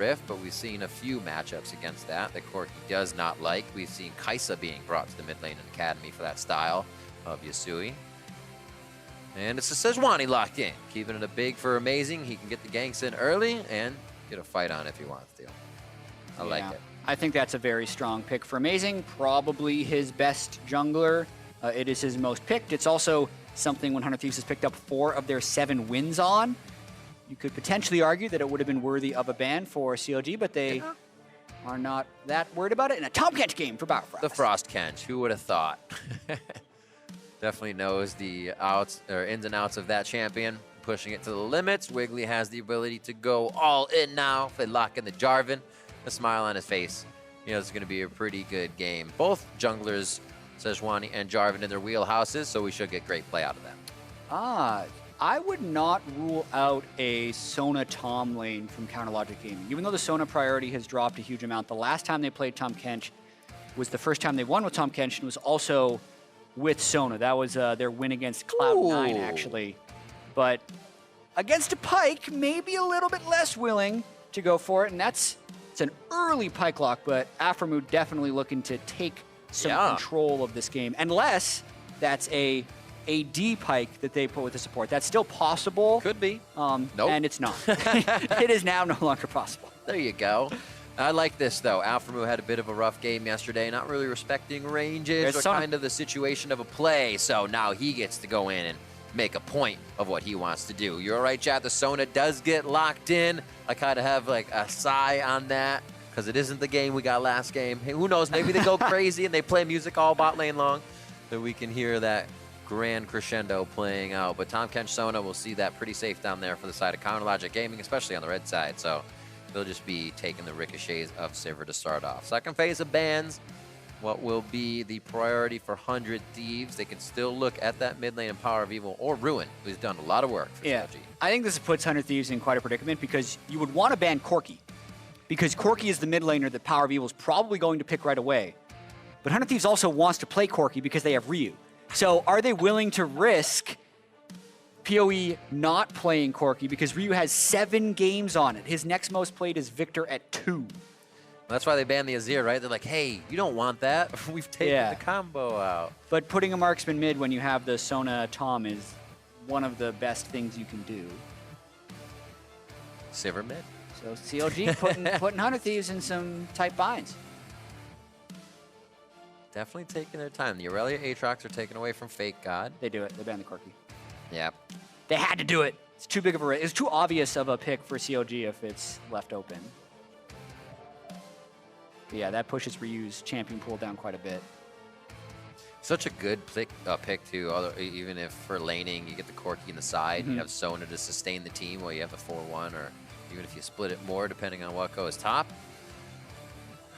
Rift, but we've seen a few matchups against that Corki does not like. We've seen Kai'Sa being brought to the mid lane and Academy for that style of Yasui. And it's a Sejuani locked in, keeping it a big for Amazing. He can get the ganks in early and get a fight on if he wants to. I like it. I think that's a very strong pick for Amazing. Probably his best jungler. It is his most picked. It's also something 100 Thieves has picked up 4 of their 7 wins on. You could potentially argue that it would have been worthy of a ban for CLG, but they are not that worried about it. In a Tahm Kench game for Biofrost. The Frost Kench, who would have thought? Definitely knows the outs or ins and outs of that champion, pushing it to the limits. Wiggily has the ability to go all in now. If they lock in the Jarvan, a smile on his face. You know, it's going to be a pretty good game. Both junglers, Sejuani and Jarvan, in their wheelhouses, so we should get great play out of that. I would not rule out a Sona Tahm lane from CounterLogic Gaming. Even though the Sona priority has dropped a huge amount, the last time they played Tahm Kench was the first time they won with Tahm Kench, and was also with Sona. That was their win against Cloud9, actually. But against a Pyke, maybe a little bit less willing to go for it, and it's an early Pyke lock, but Aphromoo definitely looking to take some control of this game, unless that's a AD Pyke that they put with the support. That's still possible. Could be. Nope. And it's not. It is now no longer possible. There you go. I like this, though. Aphromoo had a bit of a rough game yesterday, not really respecting ranges or kind of the situation of a play, so now he gets to go in and make a point of what he wants to do. You're right, Jatt. The Sona does get locked in. I kind of have like a sigh on that because it isn't the game we got last game. Hey, who knows? Maybe they go crazy and they play music all bot lane long, so we can hear that grand crescendo playing out. But Tahm Kench Sona will see that pretty safe down there for the side of CounterLogic Gaming, especially on the red side. So they'll just be taking the ricochets of Sivir to start off. Second phase of bans, what will be the priority for 100 Thieves? They can still look at that mid lane and PowerOfEvil or Ruin, who's done a lot of work for CLG. I think this puts 100 Thieves in quite a predicament because you would want to ban Corki, because Corki is the mid laner that PowerOfEvil is probably going to pick right away. But 100 Thieves also wants to play Corki because they have Ryu. So are they willing to risk PoE not playing Corki because Ryu has 7 games on it? His next most played is Victor at 2. That's why they banned the Azir, right? They're like, hey, you don't want that. We've taken the combo out. But putting a marksman mid when you have the Sona Tahm is one of the best things you can do. Sivir mid. So CLG putting 100 Thieves in some tight binds. Definitely taking their time. The Aurelia Aatrox are taken away from FakeGod. They do it. They ban the Corki. Yeah. They had to do it. It's too big of a risk. It's too obvious of a pick for CLG if it's left open. But yeah, that pushes Ryu's champion pool down quite a bit. Such a good pick too. Even if for laning you get the Corki in the side, you have Sona to sustain the team while you have the 4-1, or even if you split it more depending on what goes top.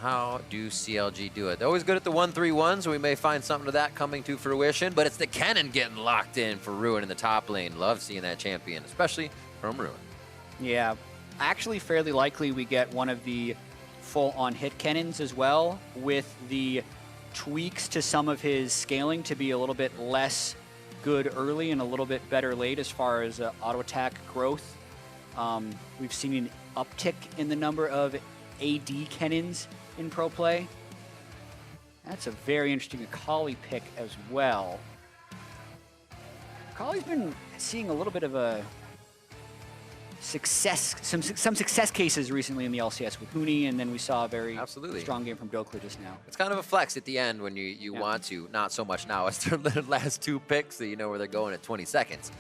How do CLG do it? They're always good at the 1-3-1, so we may find something to that coming to fruition, but it's the Kennen getting locked in for Ruin in the top lane. Love seeing that champion, especially from Ruin. Yeah, actually fairly likely we get one of the full-on hit Kennens as well, with the tweaks to some of his scaling to be a little bit less good early and a little bit better late as far as auto-attack growth. We've seen an uptick in the number of AD Kennens in pro play. That's a very interesting Akali pick as well. Akali's been seeing a little bit of a success, some success cases recently in the LCS with Huni, and then we saw a very strong game from Dokler just now. It's kind of a flex at the end when you want to, not so much now as their last 2 picks, so you know where they're going at 20 seconds.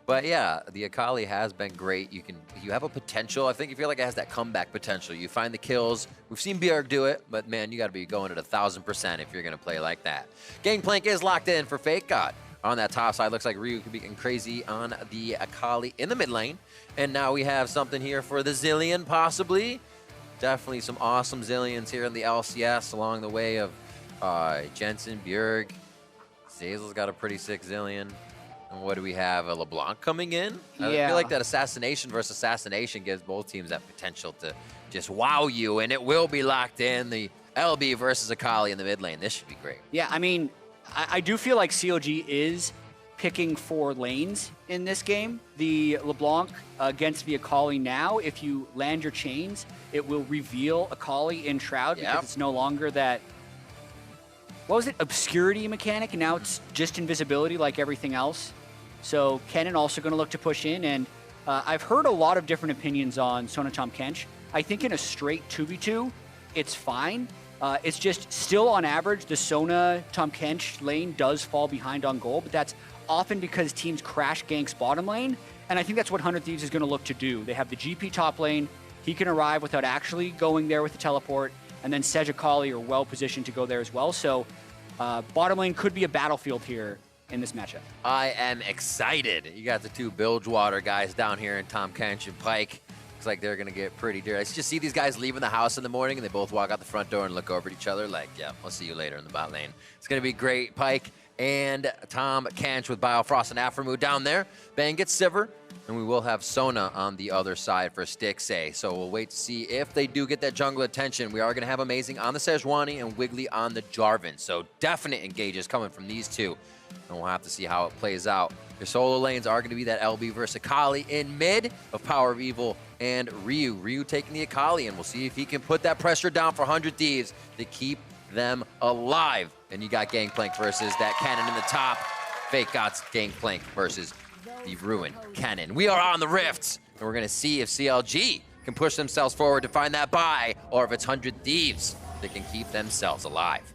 But yeah, the Akali has been great. You have a potential. I think you feel like it has that comeback potential. You find the kills. We've seen Bjerg do it, but man, you got to be going at 1,000% if you're going to play like that. Gangplank is locked in for FakeGod. On that top side, looks like Ryu could be getting crazy on the Akali in the mid lane. And now we have something here for the Zillion, possibly. Definitely some awesome Zillions here in the LCS along the way of Jensen, Bjerg. Zazel's got a pretty sick Zillion. And what do we have? A LeBlanc coming in? I feel like that assassination versus assassination gives both teams that potential to just wow you, and it will be locked in. The LB versus Akali in the mid lane. This should be great. Yeah, I mean, I do feel like CLG is picking 4 lanes in this game. The LeBlanc against the Akali now, if you land your chains, it will reveal Akali in Shroud because it's no longer that, what was it, obscurity mechanic, and now it's just invisibility like everything else. So Kennen also going to look to push in, and I've heard a lot of different opinions on Sona Tahm Kench. I think in a straight 2v2, it's fine. It's just still on average, the Sona Tahm Kench lane does fall behind on gold, but that's often because teams crash ganks bottom lane, and I think that's what 100 Thieves is going to look to do. They have the GP top lane, he can arrive without actually going there with the teleport, and then Sej Akali are well positioned to go there as well, so bottom lane could be a battlefield here in this matchup. I am excited. You got the 2 Bilgewater guys down here in Tahm Kench and Pyke. Looks like they're going to get pretty dirty. I just see these guys leaving the house in the morning, and they both walk out the front door and look over at each other like, yeah, I'll see you later in the bot lane. It's going to be great. Pyke and Tahm Kench with Biofrost and Aphromoo down there. Bang gets Sivir, and we will have Sona on the other side for Stixxay. So we'll wait to see if they do get that jungle attention. We are going to have Amazing on the Sejuani and Wiggily on the Jarvan. So definite engages coming from these 2. And we'll have to see how it plays out. Your solo lanes are going to be that LB versus Akali in mid of PowerOfEvil and Ryu. Ryu taking the Akali, and we'll see if he can put that pressure down for 100 Thieves to keep them alive. And you got Gangplank versus that Kennen in the top. FakeGod's Gangplank versus the ruined Kennen. We are on the rifts, and we're going to see if CLG can push themselves forward to find that buy, or if it's 100 Thieves that can keep themselves alive.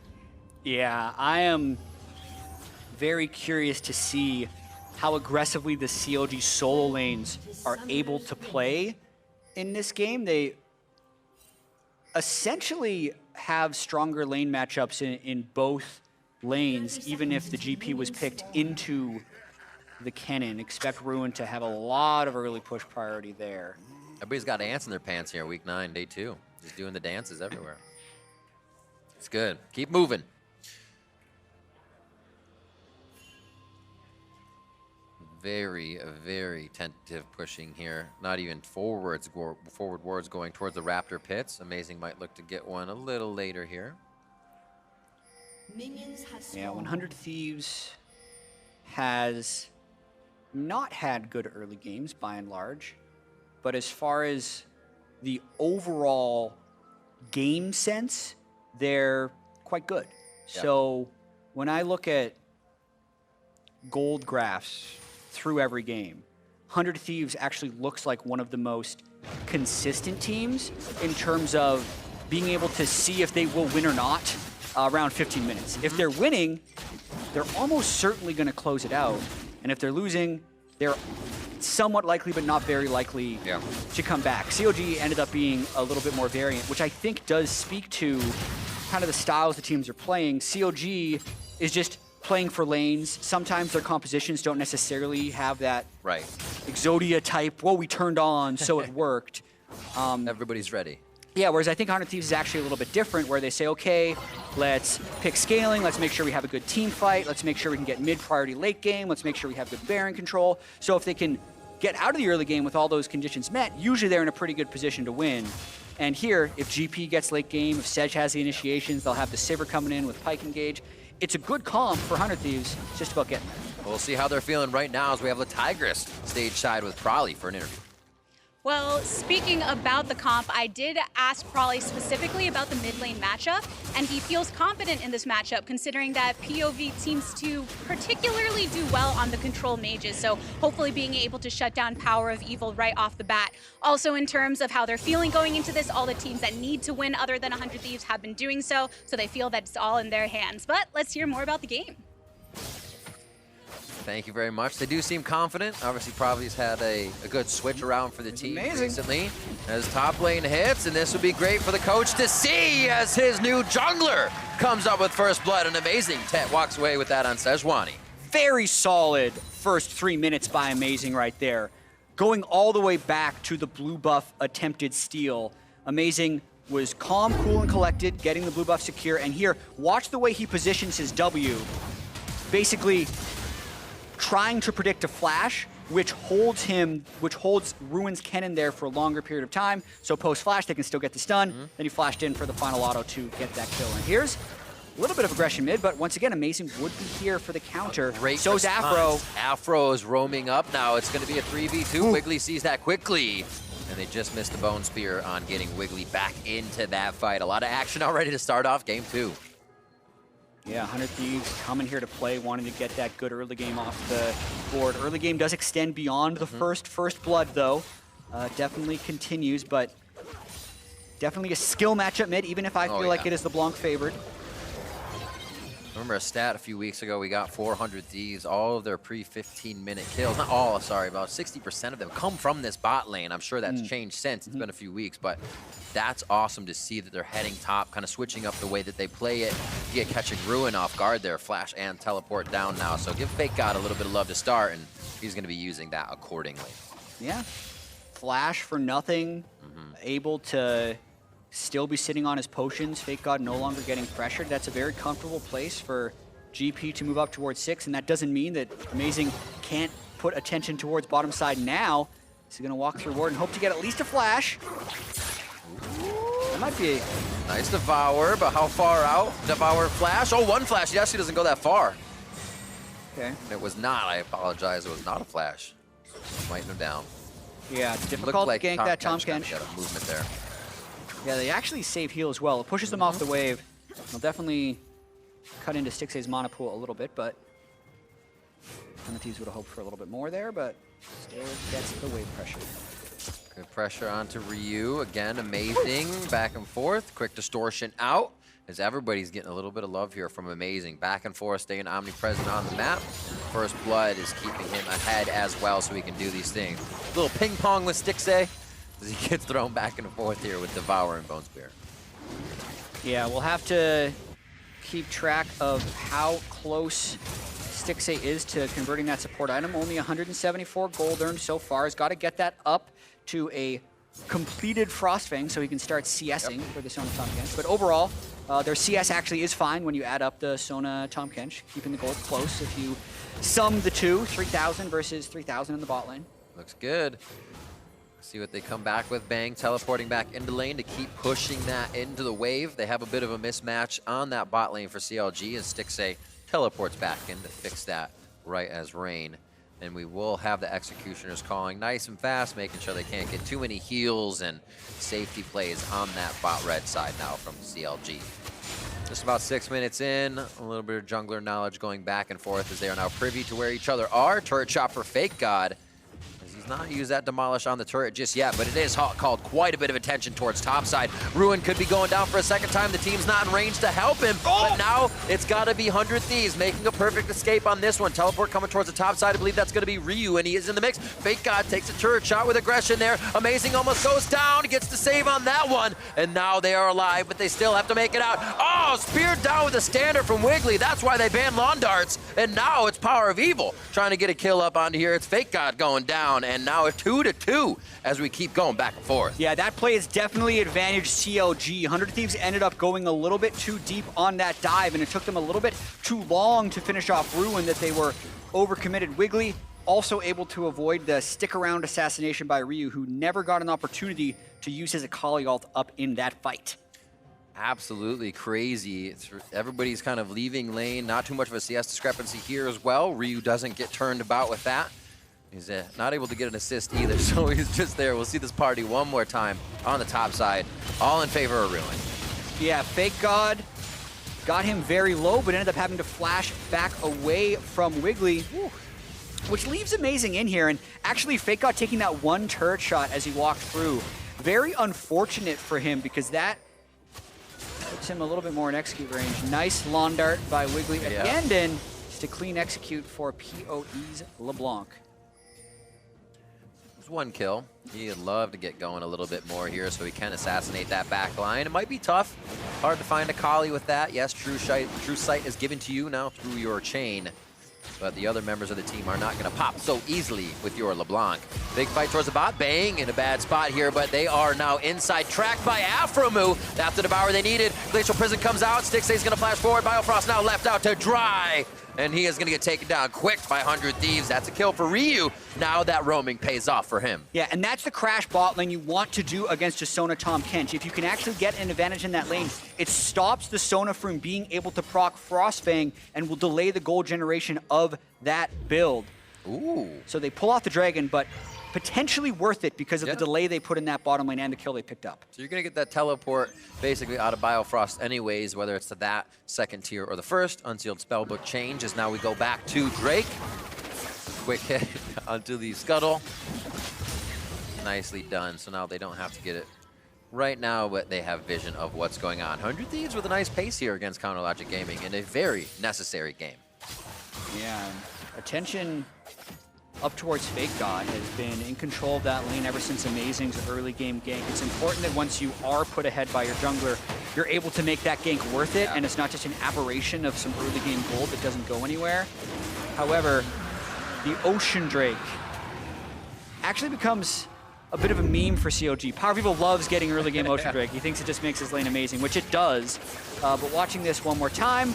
Yeah, I am very curious to see how aggressively the CLG solo lanes are able to play in this game. They essentially have stronger lane matchups in both lanes, even if the GP was picked into the Kennen. Expect Ruin to have a lot of early push priority there. Everybody's got ants in their pants here, week 9, day 2. Just doing the dances everywhere. It's good. Keep moving. Very, very tentative pushing here. Not even forward wards going towards the Raptor pits. Amazing might look to get one a little later here. Yeah, 100 Thieves has not had good early games by and large, but as far as the overall game sense, they're quite good. Yep. So when I look at gold graphs through every game, 100 Thieves actually looks like one of the most consistent teams in terms of being able to see if they will win or not around 15 minutes. If they're winning, they're almost certainly going to close it out. And if they're losing, they're somewhat likely but not very likely to come back. CLG ended up being a little bit more variant, which I think does speak to kind of the styles the teams are playing. CLG is just playing for lanes. Sometimes their compositions don't necessarily have that Exodia type, whoa, we turned on, so it worked. Everybody's ready. Yeah, whereas I think 100 Thieves is actually a little bit different, where they say, okay, let's pick scaling, let's make sure we have a good team fight, let's make sure we can get mid-priority late game, let's make sure we have good Baron control. So if they can get out of the early game with all those conditions met, usually they're in a pretty good position to win. And here, if GP gets late game, if Sej has the initiations, they'll have the Sivir coming in with Pyke engage. It's a good comp for 100 Thieves. It's just about getting there. We'll see how they're feeling right now as we have the Tigress stage side with Probably for an interview. Well, speaking about the comp, I did ask Probably specifically about the mid lane matchup, and he feels confident in this matchup considering that POV seems to particularly do well on the control mages, so hopefully being able to shut down PowerOfEvil right off the bat. Also in terms of how they're feeling going into this, all the teams that need to win other than 100 Thieves have been doing so, so they feel that it's all in their hands. But let's hear more about the game. Thank you very much. They do seem confident. Obviously, Probably's had a good switch around for the team recently as top lane hits, and this would be great for the coach to see as his new jungler comes up with first blood. And Amazing Tet walks away with that on Sejuani. Very solid first 3 minutes by Amazing right there. Going all the way back to the blue buff attempted steal. Amazing was calm, cool, and collected, getting the blue buff secure. And here, watch the way he positions his W. Basically, trying to predict a flash, which holds Ruin's Kennen there for a longer period of time. So post-flash, they can still get the stun. Then he flashed in for the final auto to get that kill. And here's A little bit of aggression mid, but once again, Amazing would be here for the counter. Great So's Aphro. Aphro is roaming up now. It's going to be a 3v2. Wiggily sees that quickly. And they just missed the Bone Spear on getting Wiggily back into that fight. A lot of action already to start off game 2. Yeah, 100 Thieves coming here to play, wanting to get that good early game off the board. Early game does extend beyond the first blood, though. Definitely continues, but definitely a skill matchup mid, even if I feel like it is LeBlanc favored. Remember a stat a few weeks ago, we got 400 Thieves, all of their pre-15-minute kills, not all, sorry, about 60% of them come from this bot lane. I'm sure that's changed since, it's been a few weeks, but that's awesome to see that they're heading top, kind of switching up the way that they play it. Yeah, catching Ruin off guard there, flash and teleport down now, so give FakeGod a little bit of love to start, and he's going to be using that accordingly. Yeah. Flash for nothing, able to still be sitting on his potions. FakeGod no longer getting pressured. That's a very comfortable place for GP to move up towards 6, and that doesn't mean that Amazing can't put attention towards bottom side now. He's going to walk through ward and hope to get at least a flash. That might be a nice Devour, but how far out? Devour flash. Oh, one flash. He actually doesn't go that far. Okay. It was not. I apologize. It was not a flash. Might him down. Yeah, difficult to gank that Tahm Kench. Got a movement there. Yeah, they actually save heal as well. It pushes them off the wave. They'll definitely cut into Stixxay's mana pool a little bit, but Thieves would have hoped for a little bit more there, but still gets the wave pressure. Good pressure onto Ryu. Again, Amazing. Back and forth. Quick distortion out. As everybody's getting a little bit of love here from Amazing. Back and forth, staying omnipresent on the map. First Blood is keeping him ahead as well, so he can do these things. A little ping pong with Stixxay as he gets thrown back and forth here with Devour and Bone Spear. Yeah, we'll have to keep track of how close Stixxay is to converting that support item. Only 174 gold earned so far. He's got to get that up to a completed Frostfang so he can start CSing for the Sona Tahm Kench. But overall, their CS actually is fine when you add up the Sona Tahm Kench, keeping the gold close. If you sum the two, 3,000 versus 3,000 in the bot lane. Looks good. See what they come back with. Bang, teleporting back into lane to keep pushing that into the wave. They have a bit of a mismatch on that bot lane for CLG as Stixxay teleports back in to fix that right as rain. And we will have the Executioners calling nice and fast, making sure they can't get too many heals and safety plays on that bot red side now from CLG. Just about 6 minutes in, a little bit of jungler knowledge going back and forth as they are now privy to where each other are. Turret shot for FakeGod. He's not used that demolish on the turret just yet, but it is called quite a bit of attention towards top side. Ruin could be going down for a second time. The team's not in range to help him, but now it's got to be 100 Thieves making a perfect escape on this one. Teleport coming towards the top side. I believe that's going to be Ryu, and he is in the mix. FakeGod takes a turret shot with aggression there. Amazing almost goes down, gets the save on that one, and now they are alive, but they still have to make it out. Oh, speared down with a standard from Wiggily. That's why they banned lawn darts, and now it's PowerOfEvil trying to get a kill up onto here. It's FakeGod going down, and now it's 2-2 as we keep going back and forth. Yeah, that play is definitely advantaged CLG. 100 Thieves ended up going a little bit too deep on that dive, and it took them a little bit too long to finish off Ruin that they were overcommitted. Wiggily also able to avoid the stick-around assassination by Ryu, who never got an opportunity to use his Akali ult up in that fight. Absolutely crazy. Everybody's kind of leaving lane. Not too much of a CS discrepancy here as well. Ryu doesn't get turned about with that. He's not able to get an assist either, so he's just there. We'll see this party one more time on the top side, all in favor of Ruin. Yeah, FakeGod got him very low, but ended up having to flash back away from Wiggily, which leaves Amazing in here. And actually, FakeGod taking that one turret shot as he walked through, very unfortunate for him because that puts him a little bit more in execute range. Nice lawn dart by Wiggily at the end, and just a clean execute for PoE's LeBlanc. One kill. He'd love to get going a little bit more here so he can assassinate that back line. It might be tough. Hard to find Akali with that. Yes, true sight is given to you now through your chain, but the other members of the team are not going to pop so easily with your LeBlanc. Big fight towards the bot. Bang in a bad spot here, but they are now inside, tracked by Aphromoo. That's the Devour they needed. Glacial Prison comes out. Stixxay's going to flash forward. Biofrost now left out to dry. and he is going to get taken down quick by 100 Thieves. That's a kill for Ryu. Now that roaming pays off for him. Yeah, and that's the crash bot lane you want to do against a Sona Tahm Kench. If you can actually get an advantage in that lane, it stops the Sona from being able to proc Frostfang and will delay the gold generation of that build. Ooh. So they pull off the dragon, but potentially worth it because of the delay they put in that bottom lane and the kill they picked up. So you're going to get that teleport basically out of Biofrost anyways, whether it's to that second tier or the first. Unsealed Spellbook change as now we go back to Drake. Quick hit onto the Scuttle. Nicely done. So now they don't have to get it right now, but they have vision of what's going on. 100 Thieves with a nice pace here against Counterlogic Gaming in a very necessary game. Yeah, attention up towards FakeGod has been in control of that lane ever since Amazing's early game gank. It's important that once you are put ahead by your jungler, you're able to make that gank worth it, and it's not just an aberration of some early game gold that doesn't go anywhere. However, the Ocean Drake actually becomes a bit of a meme for CLG. PowerOfEvil loves getting early game Ocean Drake. He thinks it just makes his lane amazing, which it does. But watching this one more time,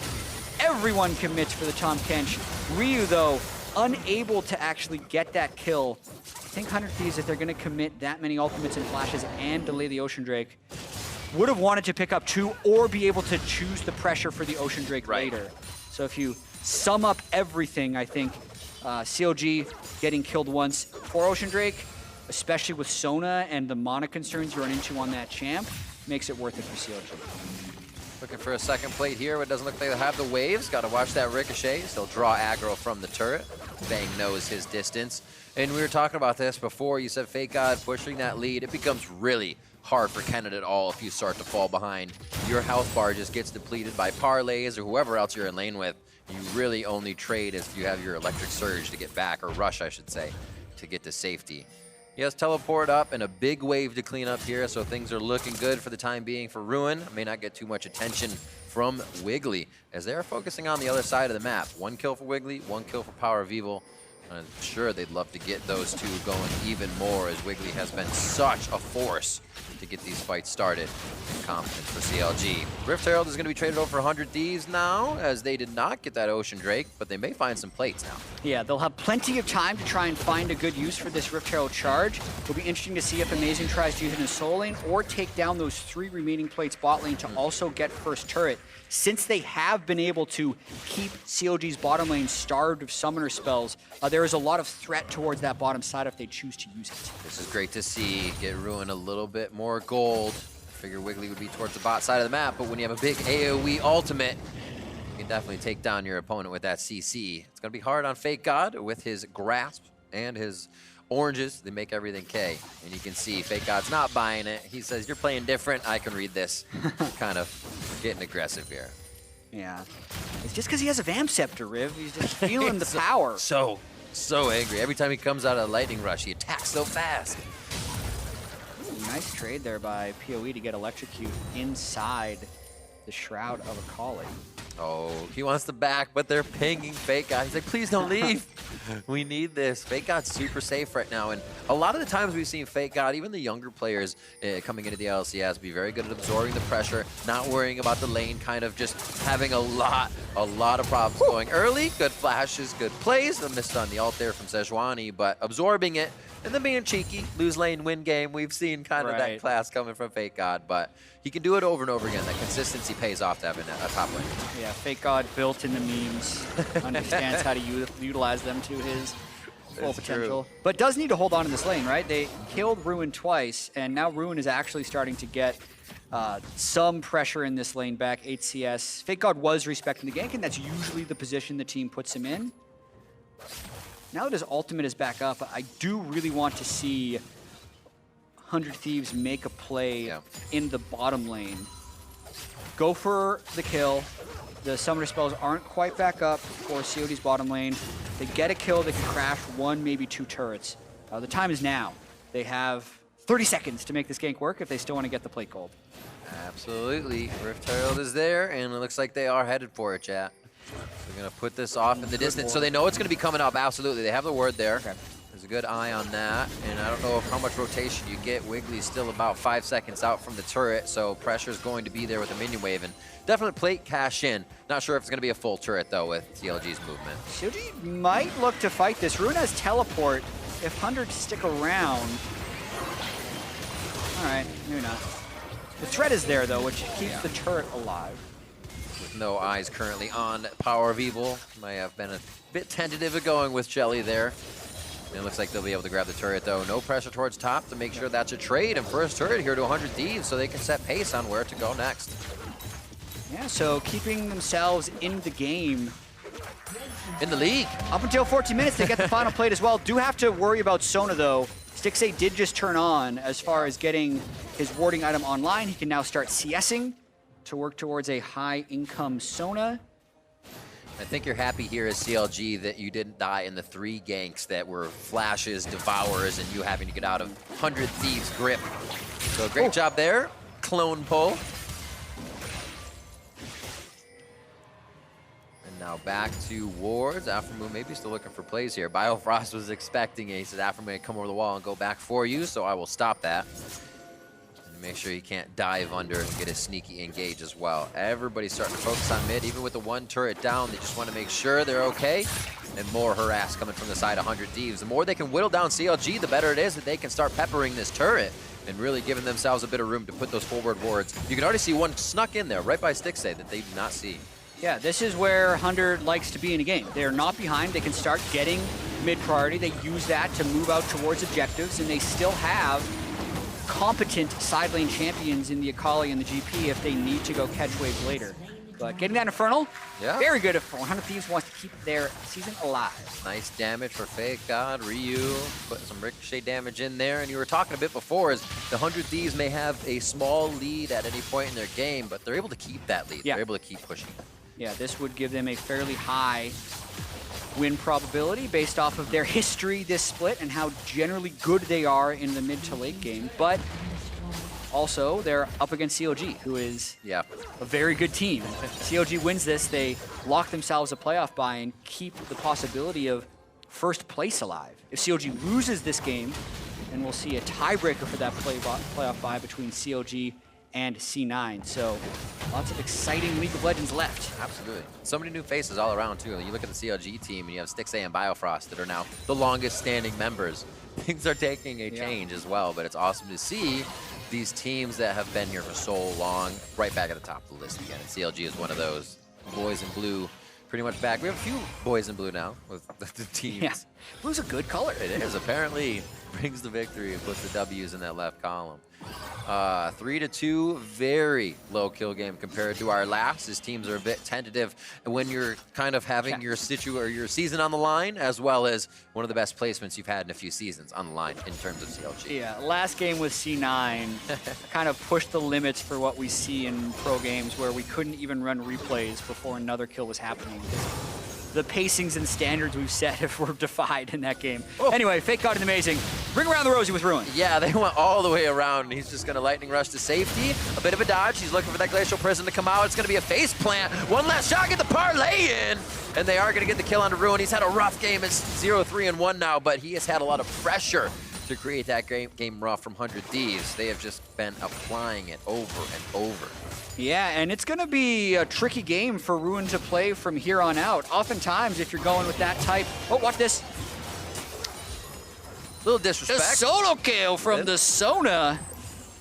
everyone commits for the Tahm Kench. Ryu, though, unable to actually get that kill. I think 100 Thieves, if they're going to commit that many ultimates and flashes and delay the Ocean Drake, would have wanted to pick up 2 or be able to choose the pressure for the Ocean Drake later. So if you sum up everything, I think CLG getting killed once for Ocean Drake, especially with Sona and the mana concerns you run into on that champ, makes it worth it for CLG. Looking for a second plate here, but it doesn't look like they have the waves. Got to watch that ricochet. They'll draw aggro from the turret. Bang knows his distance. And we were talking about this before. You said FakeGod pushing that lead. It becomes really hard for Kennen at all if you start to fall behind. Your health bar just gets depleted by parlays or whoever else you're in lane with. You really only trade if you have your electric surge to get back, or rush, I should say, to get to safety. He has teleport up and a big wave to clean up here, so things are looking good for the time being for Ruin. May not get too much attention from Wiggily as they're focusing on the other side of the map. 1 kill for Wiggily, 1 kill for PowerOfEvil. I'm sure they'd love to get those two going even more, as Wiggily has been such a force to get these fights started. Confidence for CLG. Rift Herald is going to be traded over for 100 Thieves now, as they did not get that Ocean Drake, but they may find some plates now. Yeah, they'll have plenty of time to try and find a good use for this Rift Herald charge. It'll be interesting to see if Amazing tries to use it in his soul lane or take down those 3 remaining plates bot lane to also get first turret, since they have been able to keep CLG's bottom lane starved of summoner spells. There is a lot of threat towards that bottom side if they choose to use it. This is great to see. Get Ruin a little bit more gold. I figure Wiggily would be towards the bot side of the map, but when you have a big AoE ultimate, you can definitely take down your opponent with that CC. It's going to be hard on FakeGod with his grasp and his oranges. They make everything K, and you can see FakeGod's not buying it. He says, "You're playing different. I can read this." Kind of getting aggressive here. Yeah. It's just because he has a Vamp Scepter, Riv. He's just feeling the power. So angry. Every time he comes out of a lightning rush, he attacks so fast. Nice trade there by PoE to get Electrocute inside the Shroud of Akali. Oh, he wants to back, but they're pinging FakeGod. He's like, please don't leave. We need this. FakeGod's super safe right now. And a lot of the times we've seen FakeGod, even the younger players coming into the LCS, be very good at absorbing the pressure, not worrying about the lane, kind of just having a lot of problems going early. Good flashes, good plays. A missed on the ult there from Sejuani, but absorbing it and then being cheeky, lose lane, win game. We've seen kind of that class coming from FakeGod, but he can do it over and over again. That consistency pays off to having a top lane. Yeah, FakeGod built in the memes, understands how to utilize them to his full potential. True. But does need to hold on to this lane, right? They killed Ruin twice, and now Ruin is actually starting to get some pressure in this lane back. HCS. FakeGod was respecting the gank, and that's usually the position the team puts him in. Now that his ultimate is back up, I do really want to see 100 Thieves make a play in the bottom lane. Go for the kill. The summoner spells aren't quite back up for COD's bottom lane. They get a kill, they can crash 1, maybe 2 turrets. The time is now. They have 30 seconds to make this gank work if they still want to get the plate gold. Absolutely. Rift Herald is there, and it looks like they are headed for it, chat. They're going to put this off in the distance, so they know it's going to be coming up. Absolutely. They have the word there. Okay. There's a good eye on that. And I don't know how much rotation you get. Wiggly's still about 5 seconds out from the turret, so pressure's going to be there with a minion wave. And definite plate cash in. Not sure if it's going to be a full turret, though, with CLG's movement. CLG might look to fight this. Ruin has teleport. If 100 stick around... All right, maybe not. The threat is there, though, which keeps the turret alive. With no eyes currently on PowerOfEvil. Might have been a bit tentative of going with Jelly there. And it looks like they'll be able to grab the turret, though. No pressure towards top to make sure that's a trade. And first turret here to 100 Thieves, so they can set pace on where to go next. Yeah, so keeping themselves in the game. In the league. Up until 14 minutes, they get the final plate as well. Do have to worry about Sona, though. Stixxay did just turn on as far as getting his warding item online. He can now start CSing to work towards a high-income Sona. I think you're happy here as CLG that you didn't die in the 3 ganks that were flashes, devours, and you having to get out of 100 Thieves' grip. So great job there. Clone pull. Now back to wards. Aphromoo maybe still looking for plays here. Biofrost was expecting it. He said, Aphromoo may come over the wall and go back for you, so I will stop that. And make sure he can't dive under and get a sneaky engage as well. Everybody's starting to focus on mid. Even with the 1 turret down, they just want to make sure they're okay. And more harass coming from the side of 100 Thieves. The more they can whittle down CLG, the better it is that they can start peppering this turret and really giving themselves a bit of room to put those forward wards. You can already see one snuck in there right by Stixxay that they do not see. Yeah, this is where 100 likes to be in a game. They're not behind. They can start getting mid-priority. They use that to move out towards objectives, and they still have competent side lane champions in the Akali and the GP if they need to go catch waves later. But getting that Infernal, very good if 100 Thieves wants to keep their season alive. Nice damage for FakeGod. Ryu putting some ricochet damage in there. And you were talking a bit before is the 100 Thieves may have a small lead at any point in their game, but they're able to keep that lead. They're able to keep pushing. Yeah, this would give them a fairly high win probability based off of their history this split and how generally good they are in the mid to late game. But also, they're up against CLG, who is a very good team. If CLG wins this, they lock themselves a playoff bye and keep the possibility of first place alive. If CLG loses this game, then we'll see a tiebreaker for that playoff bye between CLG and C9. So lots of exciting League of Legends left. Absolutely. So many new faces all around, too. You look at the CLG team, and you have Stixxay and Biofrost that are now the longest standing members. Things are taking a change as well, but it's awesome to see these teams that have been here for so long right back at the top of the list again. And CLG is one of those. Boys in blue pretty much back. We have a few boys in blue now with the teams. Yeah, blue's a good color. It is. Apparently brings the victory and puts the W's in that left column. 3-2, very low kill game compared to our last. His teams are a bit tentative when you're kind of having your season on the line, as well as one of the best placements you've had in a few seasons on the line in terms of CLG. Yeah, last game with C9 kind of pushed the limits for what we see in pro games, where we couldn't even run replays before another kill was happening. The pacings and standards we've set were defied in that game. Anyway, FakeGod is amazing. Bring around the Rosie with Ruin. Yeah, they went all the way around. He's just going to lightning rush to safety. A bit of a dodge. He's looking for that Glacial Prism to come out. It's going to be a face plant. One last shot, get the parlay in. And they are going to get the kill onto Ruin. He's had a rough game. It's 0-3-1 now, but he has had a lot of pressure to create that game rough from 100 Thieves. They have just been applying it over and over. Yeah, and it's going to be a tricky game for Ruin to play from here on out. Oftentimes, if you're going with that type... Oh, watch this. Little disrespect. A solo kill from the Sona.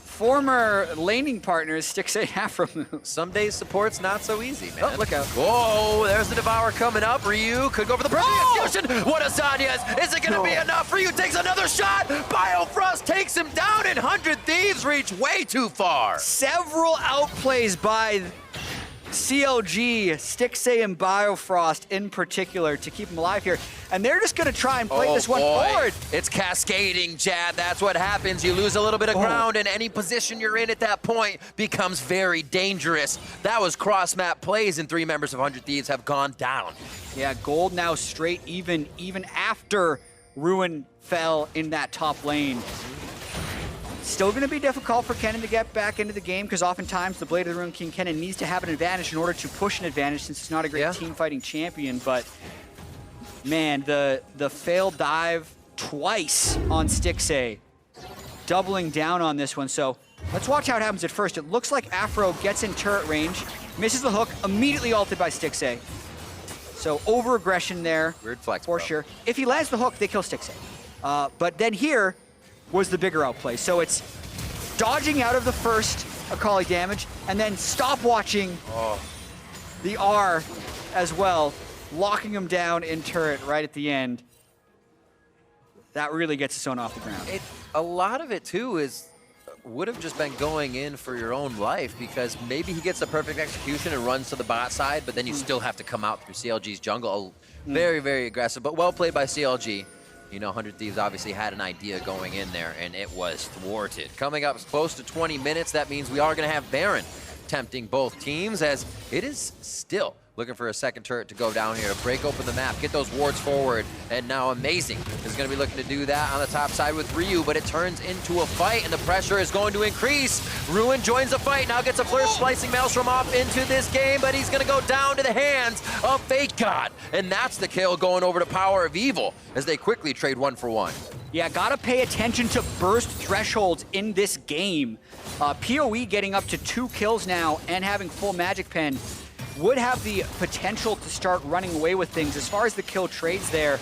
Former laning partners, Stixxay and Aphromoo. Some days support's not so easy, man. Oh, look out. Whoa, there's the Devour coming up. Ryu could go for the perfect execution. What a Sanyas. Is it going to be enough? Ryu takes another shot. Biofrost takes him down, and 100 Thieves reach way too far. Several outplays by CLG, Stixxay and Biofrost in particular to keep him alive here. And they're just going to try and play this one forward. It's cascading, Jatt. That's what happens. You lose a little bit of ground, and any position you're in at that point becomes very dangerous. That was cross-map plays, and 3 members of 100 Thieves have gone down. Yeah, gold now straight even after Ruin fell in that top lane. Still going to be difficult for Kennen to get back into the game because oftentimes the Blade of the Ruin King Kennen needs to have an advantage in order to push an advantage since he's not a great team fighting champion. But man, the failed dive twice on Stixxay, doubling down on this one. So let's watch how it happens at first. It looks like Aphro gets in turret range, misses the hook, immediately ulted by Stixxay. So over-aggression there. Weird flex, for bro. sure. If he lands the hook, they kill Stixxay. But then here was the bigger outplay. So it's dodging out of the first Akali damage and then stopwatching the R as well, locking him down in turret right at the end. That really gets Sona off the ground. A lot of it too would have just been going in for your own life, because maybe he gets the perfect execution and runs to the bot side, but then you still have to come out through CLG's jungle. Very, very aggressive, but well played by CLG. You know, 100 Thieves obviously had an idea going in there, and it was thwarted. Coming up close to 20 minutes, that means we are going to have Baron tempting both teams, as it is still looking for a second turret to go down here to break open the map, get those wards forward, and now Amazing is going to be looking to do that on the top side with Ryu, but it turns into a fight, and the pressure is going to increase. Ruin joins the fight, now gets a first slicing Maelstrom off into this game, but he's going to go down to the hands of FakeGod, and that's the kill going over to PowerOfEvil as they quickly trade 1 for 1. Yeah, gotta pay attention to burst thresholds in this game. PoE getting up to 2 kills now and having full magic pen would have the potential to start running away with things. As far as the kill trades there,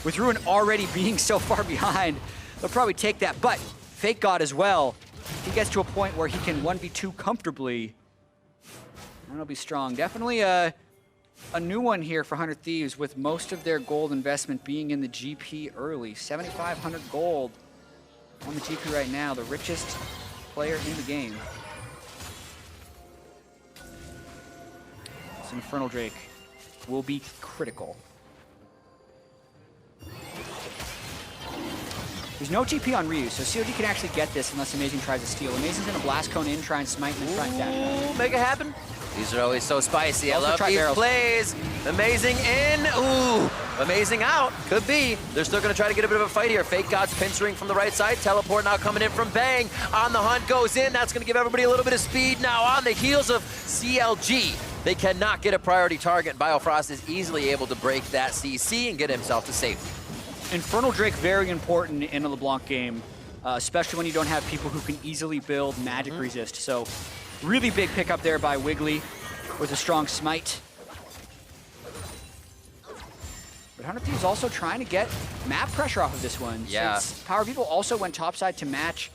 with Ruin already being so far behind, they'll probably take that. But FakeGod as well, if he gets to a point where he can 1v2 comfortably, that'll be strong. Definitely a new one here for 100 Thieves, with most of their gold investment being in the GP early. 7,500 gold on the GP right now, the richest player in the game. This Infernal Drake will be critical. There's no GP on Ryu, so CLG can actually get this unless Amazing tries to steal. Amazing's gonna blast cone in, try and smite, and then try and dash. Make it happen. These are always so spicy. Also I love these barrels. plays. Amazing in. Ooh. Amazing out. Could be. They're still going to try to get a bit of a fight here. FakeGod's pincering from the right side. Teleport now coming in from Bang. On the hunt goes in. That's going to give everybody a little bit of speed now on the heels of CLG. They cannot get a priority target. Biofrost is easily able to break that CC and get himself to safety. Infernal Drake, very important in a LeBlanc game, especially when you don't have people who can easily build magic resist. So really big pickup there by Wiggily with a strong smite. But 100 Thieves also trying to get map pressure off of this one. Yeah. Since PowerOfEvil also went topside to match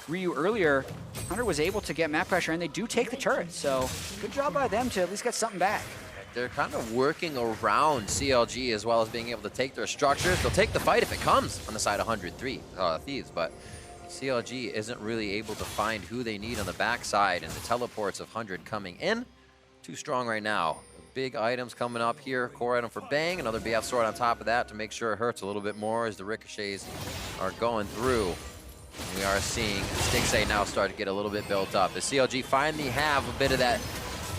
Ryu earlier, 100 was able to get map pressure, and they do take the turret. So good job by them to at least get something back. They're kind of working around CLG as well as being able to take their structures. They'll take the fight if it comes on the side of 103 Thieves, but CLG isn't really able to find who they need on the backside, and the teleports of 100 coming in. Too strong right now. Big items coming up here. Core item for Bang, another BF sword on top of that to make sure it hurts a little bit more as the ricochets are going through. And we are seeing Stixxay now start to get a little bit built up. The CLG finally have a bit of that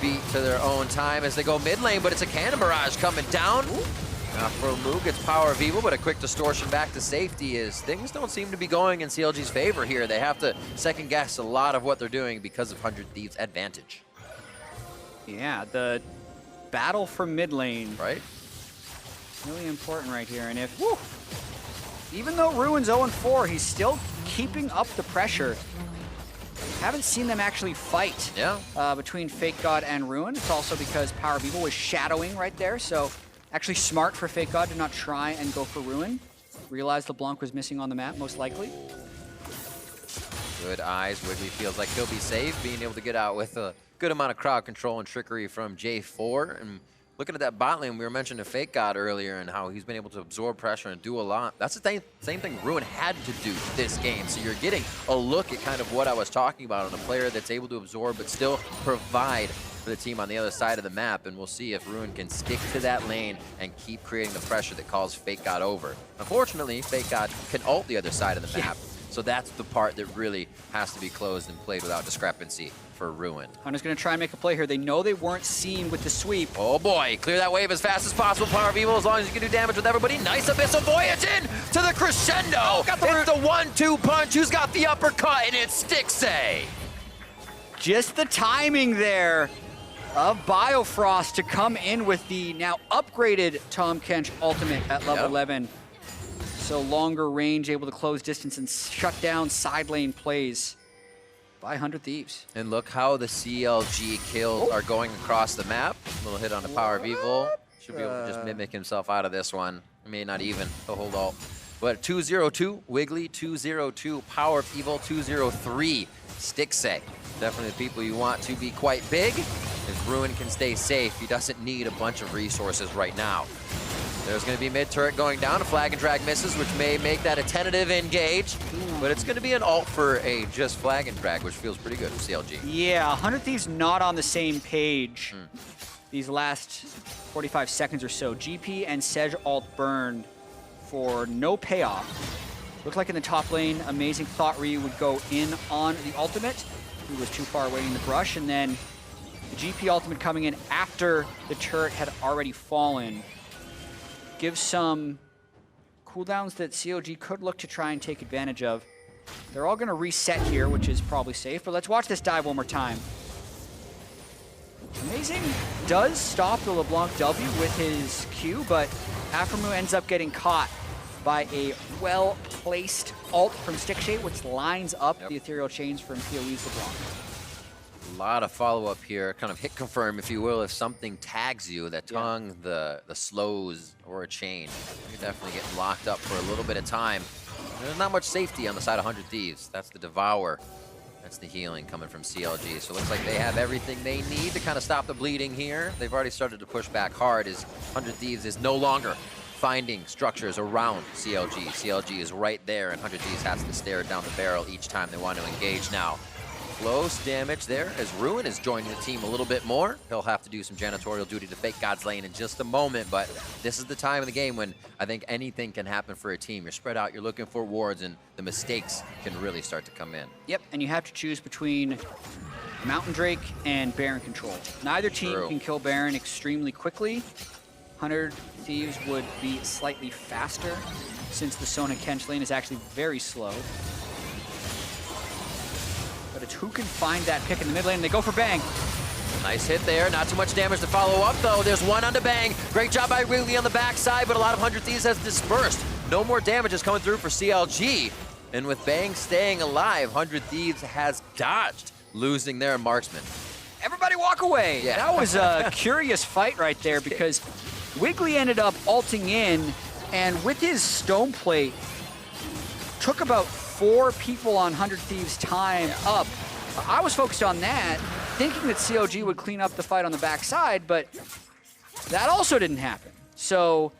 beat to their own time as they go mid lane, but it's a cannon barrage coming down. Aphromoo gets PowerOfEvil, but a quick distortion back to safety as things don't seem to be going in CLG's favor here. They have to second guess a lot of what they're doing because of 100 Thieves' advantage. Yeah, the battle for mid lane. Right? Really important right here. And if, even though Ruin's 0-4, he's still keeping up the pressure. Haven't seen them actually fight between FakeGod and Ruin. It's also because PowerOfEvil was shadowing right there, so actually smart for FakeGod to not try and go for Ruin. Realized LeBlanc was missing on the map, most likely. Good eyes. Wiggily feels like he'll be safe, being able to get out with a good amount of crowd control and trickery from J4. And looking at that bot lane, we were mentioning FakeGod earlier and how he's been able to absorb pressure and do a lot. That's the same thing Ruin had to do this game. So you're getting a look at kind of what I was talking about on a player that's able to absorb but still provide for the team on the other side of the map. And we'll see if Ruin can stick to that lane and keep creating the pressure that calls FakeGod over. Unfortunately, FakeGod can ult the other side of the map. So that's the part that really has to be closed and played without discrepancy for Ruin. Hunter's going to try and make a play here. They know they weren't seen with the sweep. Oh boy, clear that wave as fast as possible. PowerOfEvil, as long as you can do damage with everybody. Nice Abyssal Voyage in to the crescendo. It's the 1-2 punch. Who's got the uppercut? And it's Stixxay. Just the timing there of Biofrost to come in with the now upgraded Tahm Kench ultimate at level 11. So longer range, able to close distance and shut down side lane plays by 100 Thieves. And look how the CLG kills are going across the map. A little hit on the PowerOfEvil. Should be able to just mimic himself out of this one. May not even. He'll hold alt. But 202, Wiggily 202, PowerOfEvil 203, Stixxay. Definitely the people you want to be quite big. If Ruin can stay safe, he doesn't need a bunch of resources right now. There's going to be mid turret going down. A flag and drag misses, which may make that a tentative engage. But it's going to be an ult for a just flag and drag, which feels pretty good for CLG. Yeah, 100 Thieves not on the same page these last 45 seconds or so. GP and Sej ult burned for no payoff. Looked like in the top lane, Amazing thought Ryu would go in on the ultimate. He was too far away in the brush, and then the GP ultimate coming in after the turret had already fallen. Gives some cooldowns that CLG could look to try and take advantage of. They're all going to reset here, which is probably safe, but let's watch this dive one more time. Amazing does stop the LeBlanc W with his Q, but Aphromoo ends up getting caught by a well-placed ult from Stixxay, which lines up the ethereal chains from PoE's LeBlanc. A lot of follow-up here, kind of hit confirm, if you will, if something tags you, that tongue, the slows, or a chain. You're definitely getting locked up for a little bit of time. There's not much safety on the side of 100 Thieves. That's the Devour. That's the healing coming from CLG. So it looks like they have everything they need to kind of stop the bleeding here. They've already started to push back hard as 100 Thieves is no longer finding structures around CLG. CLG is right there, and 100 Thieves has to stare down the barrel each time they want to engage now. Close damage there as Ruin is joining the team a little bit more. He'll have to do some janitorial duty to FakeGod's lane in just a moment, but this is the time of the game when I think anything can happen for a team. You're spread out, you're looking for wards, and the mistakes can really start to come in. Yep, and you have to choose between Mountain Drake and Baron control. Neither team can kill Baron extremely quickly. 100 Thieves would be slightly faster since the Sona Kench lane is actually very slow. But it's who can find that pick in the mid lane, and they go for Bang. Nice hit there, not too much damage to follow up though. There's one onto Bang. Great job by Wiggily on the backside, but a lot of 100 Thieves has dispersed. No more damage is coming through for CLG. And with Bang staying alive, 100 Thieves has dodged, losing their marksman. Everybody walk away. Yeah. That was a curious fight right there because Wiggily ended up ulting in, and with his stone plate, took about 4 people on 100 Thieves time up. I was focused on that, thinking that CLG would clean up the fight on the backside, but that also didn't happen. So,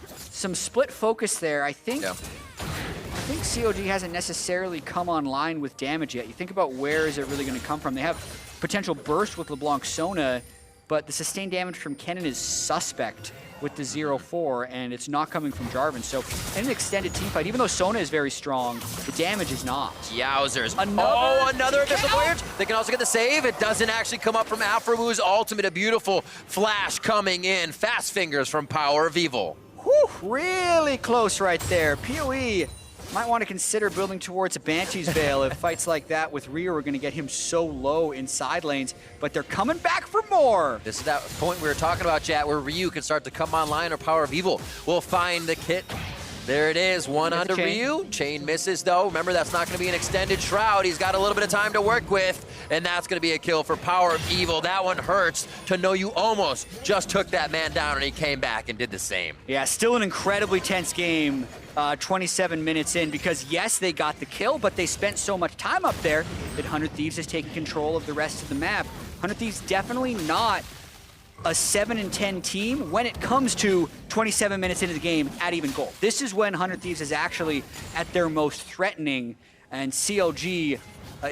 some split focus there. I think CLG hasn't necessarily come online with damage yet. You think about where is it really going to come from. They have potential burst with LeBlanc Sona, but the sustained damage from Kennen is suspect with the 0-4, and it's not coming from Jarvan. So in an extended team fight, even though Sona is very strong, the damage is not. Yowzers. Another Invisible Voyage. They can also get the save. It doesn't actually come up from Aphromoo's ultimate. A beautiful flash coming in. Fast fingers from PowerOfEvil. Whew, really close right there. PoE might want to consider building towards a Banshee's Veil if fights like that with Ryu are going to get him so low in side lanes, but they're coming back for more. This is that point we were talking about, Jatt, where Ryu can start to come online, or PowerOfEvil will find the kit. There it is, one onto Ryu. Chain misses though. Remember, that's not going to be an extended shroud. He's got a little bit of time to work with, and that's going to be a kill for PowerOfEvil. That one hurts to know you almost just took that man down, and he came back and did the same. Yeah, still an incredibly tense game. 27 minutes in, because yes, they got the kill, but they spent so much time up there that 100 Thieves has taken control of the rest of the map. 100 Thieves definitely not a 7-10 team when it comes to 27 minutes into the game at even goal. This is when 100 Thieves is actually at their most threatening, and CLG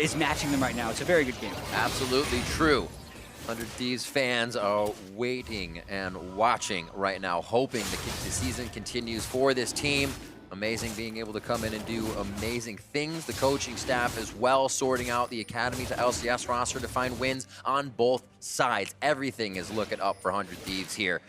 is matching them right now. It's a very good game. Absolutely true. 100 Thieves fans are waiting and watching right now, hoping the season continues for this team. Amazing being able to come in and do amazing things. The coaching staff as well, sorting out the academy to LCS roster to find wins on both sides. Everything is looking up for 100 Thieves here,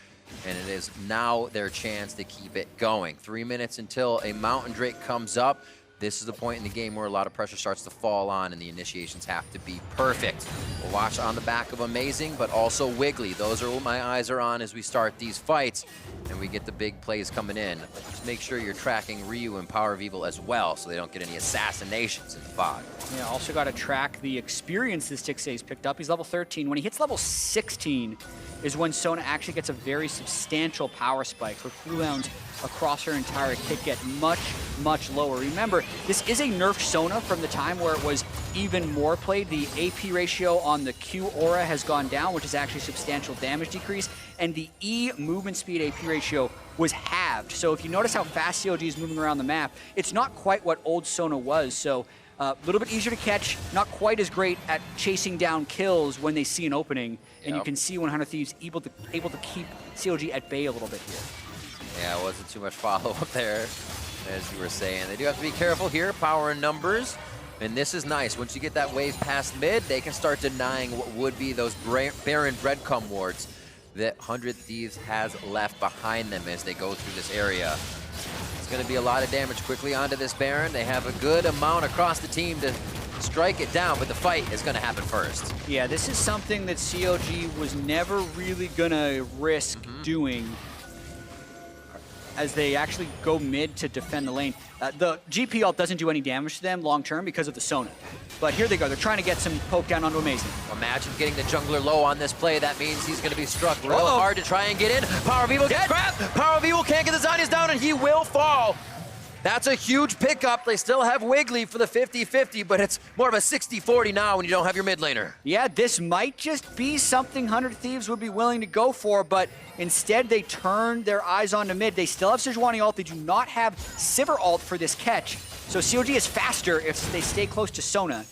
and it is now their chance to keep it going. 3 minutes until a Mountain Drake comes up. This is the point in the game where a lot of pressure starts to fall on, and the initiations have to be perfect. We'll watch on the back of Amazing, but also Wiggily. Those are what my eyes are on as we start these fights and we get the big plays coming in. Just make sure you're tracking Ryu and PowerOfEvil as well so they don't get any assassinations in the VOD. Yeah, also got to track the experience that Stixxay's picked up. He's level 13. When he hits level 16 is when Sona actually gets a very substantial power spike. Her cooldowns across her entire kit get much, much lower. Remember, this is a nerfed Sona from the time where it was even more played. The AP ratio on the Q aura has gone down, which is actually substantial damage decrease, and the E movement speed AP ratio was halved. So if you notice how fast CLG is moving around the map, it's not quite what old Sona was. So a little bit easier to catch, not quite as great at chasing down kills when they see an opening, and you can see 100 Thieves able to keep CLG at bay a little bit here. Yeah, it wasn't too much follow-up there, as you were saying. They do have to be careful here, power in numbers, and this is nice. Once you get that wave past mid, they can start denying what would be those barren breadcrumb wards that 100 Thieves has left behind them as they go through this area. It's going to be a lot of damage quickly onto this Baron. They have a good amount across the team to strike it down, but the fight is going to happen first. Yeah, this is something that CLG was never really going to risk doing, as they actually go mid to defend the lane. The GP ult doesn't do any damage to them long term because of the Sona. But here they go, they're trying to get some poke down onto Amazing. Imagine getting the jungler low on this play. That means he's going to be struck real hard to try and get in. PowerOfEvil gets grabbed. PowerOfEvil can't get the Zanyas down, and he will fall. That's a huge pickup. They still have Wiggily for the 50-50, but it's more of a 60-40 now when you don't have your mid laner. Yeah, this might just be something 100 Thieves would be willing to go for, but instead they turn their eyes onto mid. They still have Sejuani ult. They do not have Sivir ult for this catch. So CLG is faster if they stay close to Sona.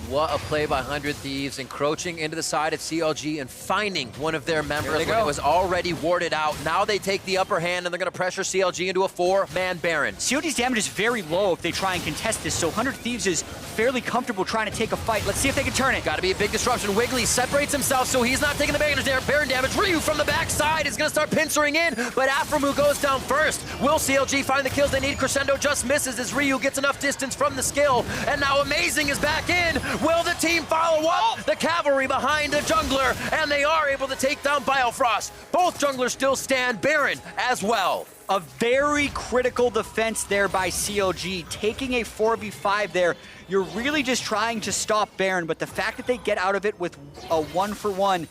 What a play by 100 Thieves, encroaching into the side of CLG and finding one of their members when it was already warded out. Now they take the upper hand and they're going to pressure CLG into a 4-man Baron. CLG's damage is very low if they try and contest this, so 100 Thieves is fairly comfortable trying to take a fight. Let's see if they can turn it. Got to be a big disruption. Wiggily separates himself, so he's not taking the Baron damage. Ryu from the backside is going to start pincering in, but Aphromoo goes down first. Will CLG find the kills they need? Crescendo just misses as Ryu gets enough distance from the skill, and now Amazing is back in. Will the team follow up? The cavalry behind the jungler, and they are able to take down Biofrost. Both junglers still stand. Baron as well. A very critical defense there by CLG. Taking a 4v5 there, you're really just trying to stop Baron, but the fact that they get out of it with a 1-for-1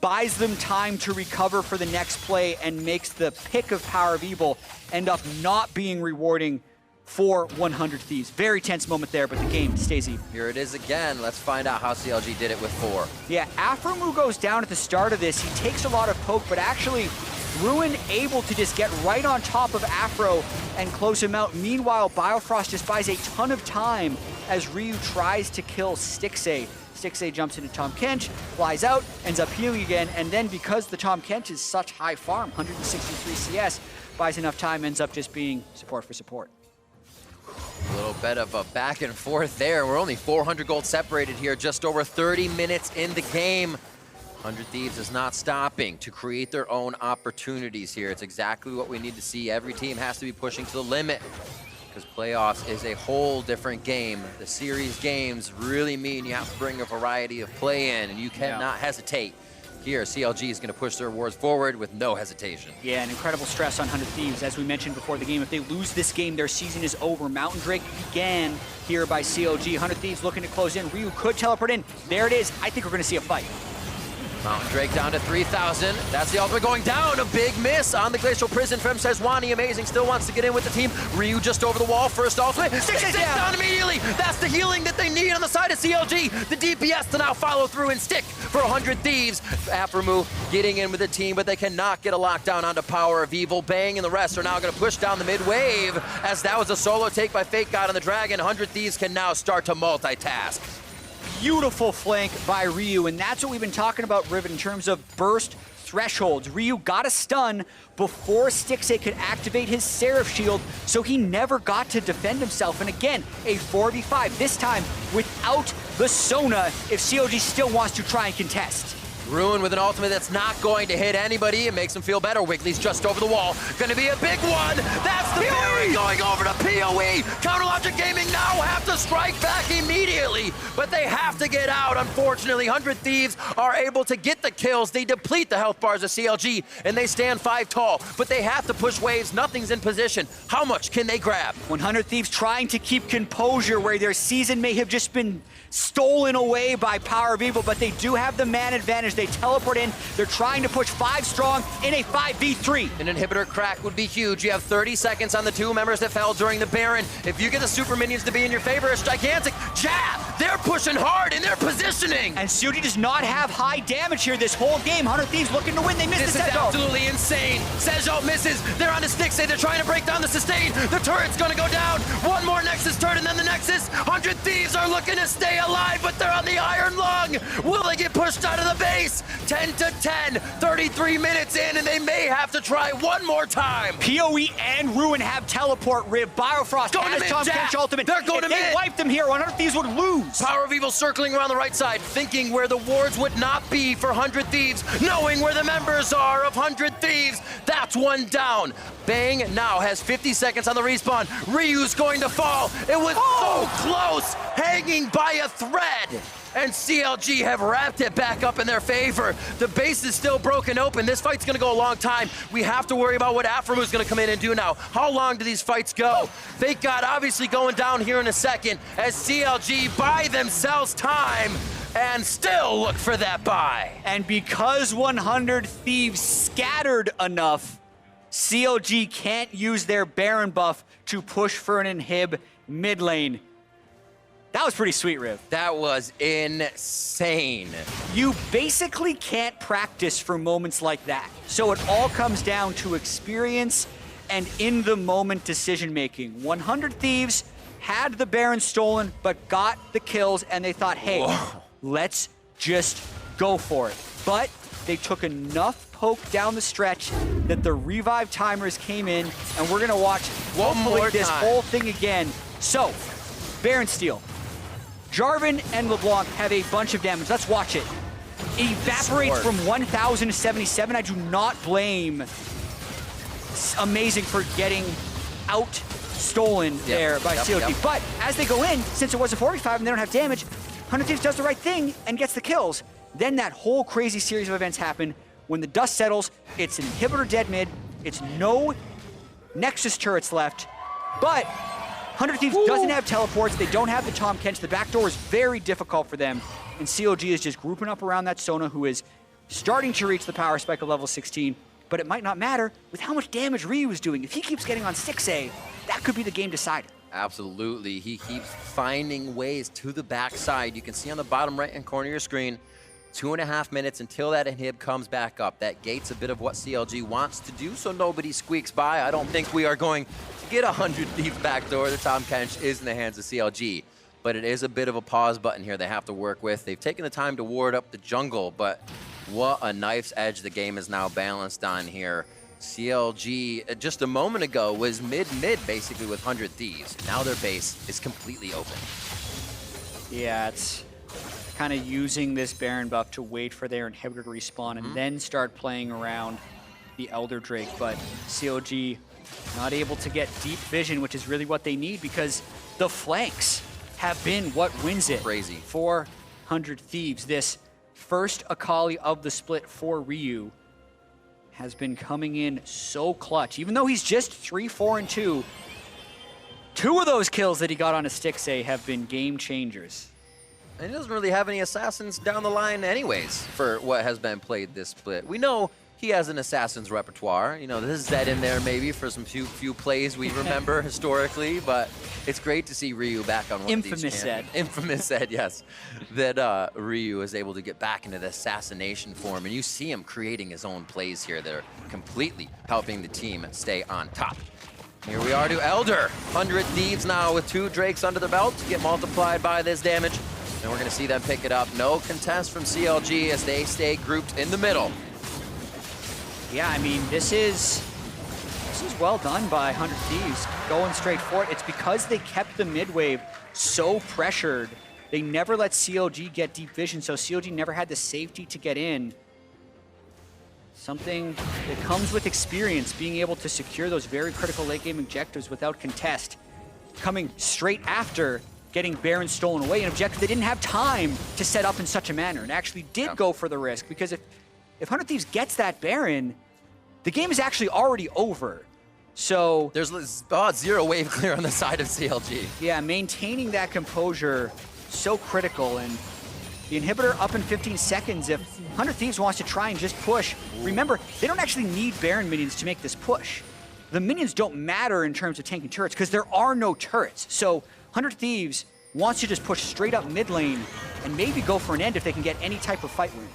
buys them time to recover for the next play and makes the pick of PowerOfEvil end up not being rewarding for 100 Thieves. Very tense moment there, but the game stays even. Here it is again. Let's find out how CLG did it with 4. Yeah, Aphromoo goes down at the start of this. He takes a lot of poke, but actually Ruin able to just get right on top of Aphro and close him out. Meanwhile, Biofrost just buys a ton of time as Ryu tries to kill Stixxay. Stixxay jumps into Tahm Kench, flies out, ends up healing again, and then because the Tahm Kench is such high farm, 163 CS, buys enough time, ends up just being support for support. A little bit of a back and forth there. We're only 400 gold separated here, just over 30 minutes in the game. 100 Thieves is not stopping to create their own opportunities here. It's exactly what we need to see. Every team has to be pushing to the limit because playoffs is a whole different game. The series games really mean you have to bring a variety of play in, and you cannot hesitate. Here, CLG is going to push their wards forward with no hesitation. Yeah, an incredible stress on 100 Thieves. As we mentioned before the game, if they lose this game, their season is over. Mountain Drake began here by CLG. 100 Thieves looking to close in. Ryu could teleport in. There it is. I think we're going to see a fight. Mountain Drake down to 3,000. That's the ultimate going down. A big miss on the Glacial Prison from Sejuani. Amazing still wants to get in with the team. Ryu just over the wall. First ultimate. Stixxay down immediately. That's the healing that they need on the side of CLG. The DPS to now follow through and stick for 100 Thieves. Aphromoo getting in with the team, but they cannot get a lockdown onto PowerOfEvil. Bang and the rest are now going to push down the mid wave as that was a solo take by FakeGod on the Dragon. 100 Thieves can now start to multitask. Beautiful flank by Ryu, and that's what we've been talking about, Riven, in terms of burst thresholds. Ryu got a stun before Stixxay could activate his Seraph Shield, so he never got to defend himself. And again, a 4v5, this time without the Sona, if CLG still wants to try and contest. Ruin with an ultimate that's not going to hit anybody. It makes him feel better. Wiggly's just over the wall. Gonna be a big one. That's the parry going over to PoE. Counterlogic Gaming now have to strike back immediately, but they have to get out. Unfortunately, 100 Thieves are able to get the kills. They deplete the health bars of CLG, and they stand 5 tall, but they have to push waves. Nothing's in position. How much can they grab? 100 Thieves trying to keep composure where their season may have just been stolen away by PowerOfEvil, but they do have the man advantage. They teleport in. They're trying to push 5 strong in a 5v3. An inhibitor crack would be huge. You have 30 seconds on the 2 members that fell during the Baron. If you get the super minions to be in your favor, it's gigantic. Jatt, they're pushing hard in their positioning. And CLG does not have high damage here this whole game. 100 Thieves looking to win. They missed This the is Sejuani. absolutely insane. Sejuani misses. They're on the Stixxay. They're trying to break down the sustain. The turret's going to go down. One more Nexus turret, and then the Nexus. 100 Thieves are looking to stay alive, but they're on the Iron Lung. Will they get pushed out of the base? 10 to 10, 33 minutes in, and they may have to try one more time. PoE and Ruin have teleport. Biofrost Going has to mid, Tahm Jatt. Kench ultimate. They're going if to they mid. wipe them here, 100 Thieves would lose. PowerOfEvil circling around the right side, thinking where the wards would not be for 100 Thieves, knowing where the members are of 100 Thieves. That's one down. Bang now has 50 seconds on the respawn. Ryu's going to fall. It was so close, hanging by a thread. And CLG have wrapped it back up in their favor. The base is still broken open. This fight's gonna go a long time. We have to worry about what Aphromoo is gonna come in and do now. How long do these fights go? FakeGod obviously going down here in a second as CLG buy themselves time and still look for that buy. And because 100 Thieves scattered enough, CLG can't use their Baron buff to push for an inhib mid lane. That was pretty sweet, Riv. That was insane. You basically can't practice for moments like that. So it all comes down to experience and in-the-moment decision-making. 100 Thieves had the Baron stolen, but got the kills, and they thought, hey, let's just go for it. But they took enough poke down the stretch that the revive timers came in, and we're gonna watch hopefully this whole thing again. So, Baron steal. Jarvan and LeBlanc have a bunch of damage. Let's watch it. It evaporates from 1,000 to 77. I do not blame Amazing for getting out stolen there by CLG. But as they go in, since it was a 45 and they don't have damage, 100 Thieves does the right thing and gets the kills. Then that whole crazy series of events happen. When the dust settles, it's an inhibitor dead mid. It's no Nexus turrets left. But 100 Thieves doesn't have teleports. They don't have the Tahm Kench. The backdoor is very difficult for them. And CLG is just grouping up around that Sona, who is starting to reach the power spike of level 16. But it might not matter with how much damage Ryu is doing. If he keeps getting on Stixxay, that could be the game decider. Absolutely. He keeps finding ways to the backside. You can see on the bottom right-hand corner of your screen, 2.5 minutes until that inhib comes back up. That gates a bit of what CLG wants to do so nobody squeaks by. I don't think we are going to get 100 Thieves backdoor. The Tahm Kench is in the hands of CLG. But it is a bit of a pause button here they have to work with. They've taken the time to ward up the jungle, but what a knife's edge the game is now balanced on here. CLG, just a moment ago, was mid-mid basically with 100 Thieves. Now their base is completely open. Yeah, it's kind of using this Baron buff to wait for their inhibitor to respawn and then start playing around the Elder Drake. But CLG not able to get deep vision, which is really what they need because the flanks have been what wins it. Crazy. For 100 Thieves. This first Akali of the split for Ryu has been coming in so clutch. Even though he's just 3-4-2, 2 of those kills that he got on a Stixxay have been game changers. And he doesn't really have any assassins down the line anyways for what has been played this split. We know he has an assassin's repertoire. You know, there's Zed in there maybe for some few plays we remember historically, but it's great to see Ryu back on one of these Infamous Zed. Infamous Zed, yes. That Ryu is able to get back into the assassination form, and you see him creating his own plays here that are completely helping the team stay on top. Here we are to Elder. 100 Thieves now with 2 Drakes under the belt to get multiplied by this damage. And we're going to see them pick it up. No contest from CLG as they stay grouped in the middle. Yeah, I mean, this is well done by 100 Thieves, going straight for it. It's because they kept the mid wave so pressured They never let CLG get deep vision, so CLG never had the safety to get in. Something that comes with experience, being able to secure those very critical late game objectives without contest. Coming straight after getting Baron stolen away, an objective they didn't have time to set up in such a manner, and actually did go for the risk, because if 100 Thieves gets that Baron, the game is actually already over. So there's zero wave clear on the side of CLG. Yeah, maintaining that composure, so critical, and the inhibitor up in 15 seconds. If 100 Thieves wants to try and just push, remember, they don't actually need Baron minions to make this push. The minions don't matter in terms of tanking turrets because there are no turrets. So 100 Thieves wants to just push straight up mid lane and maybe go for an end if they can get any type of fight win.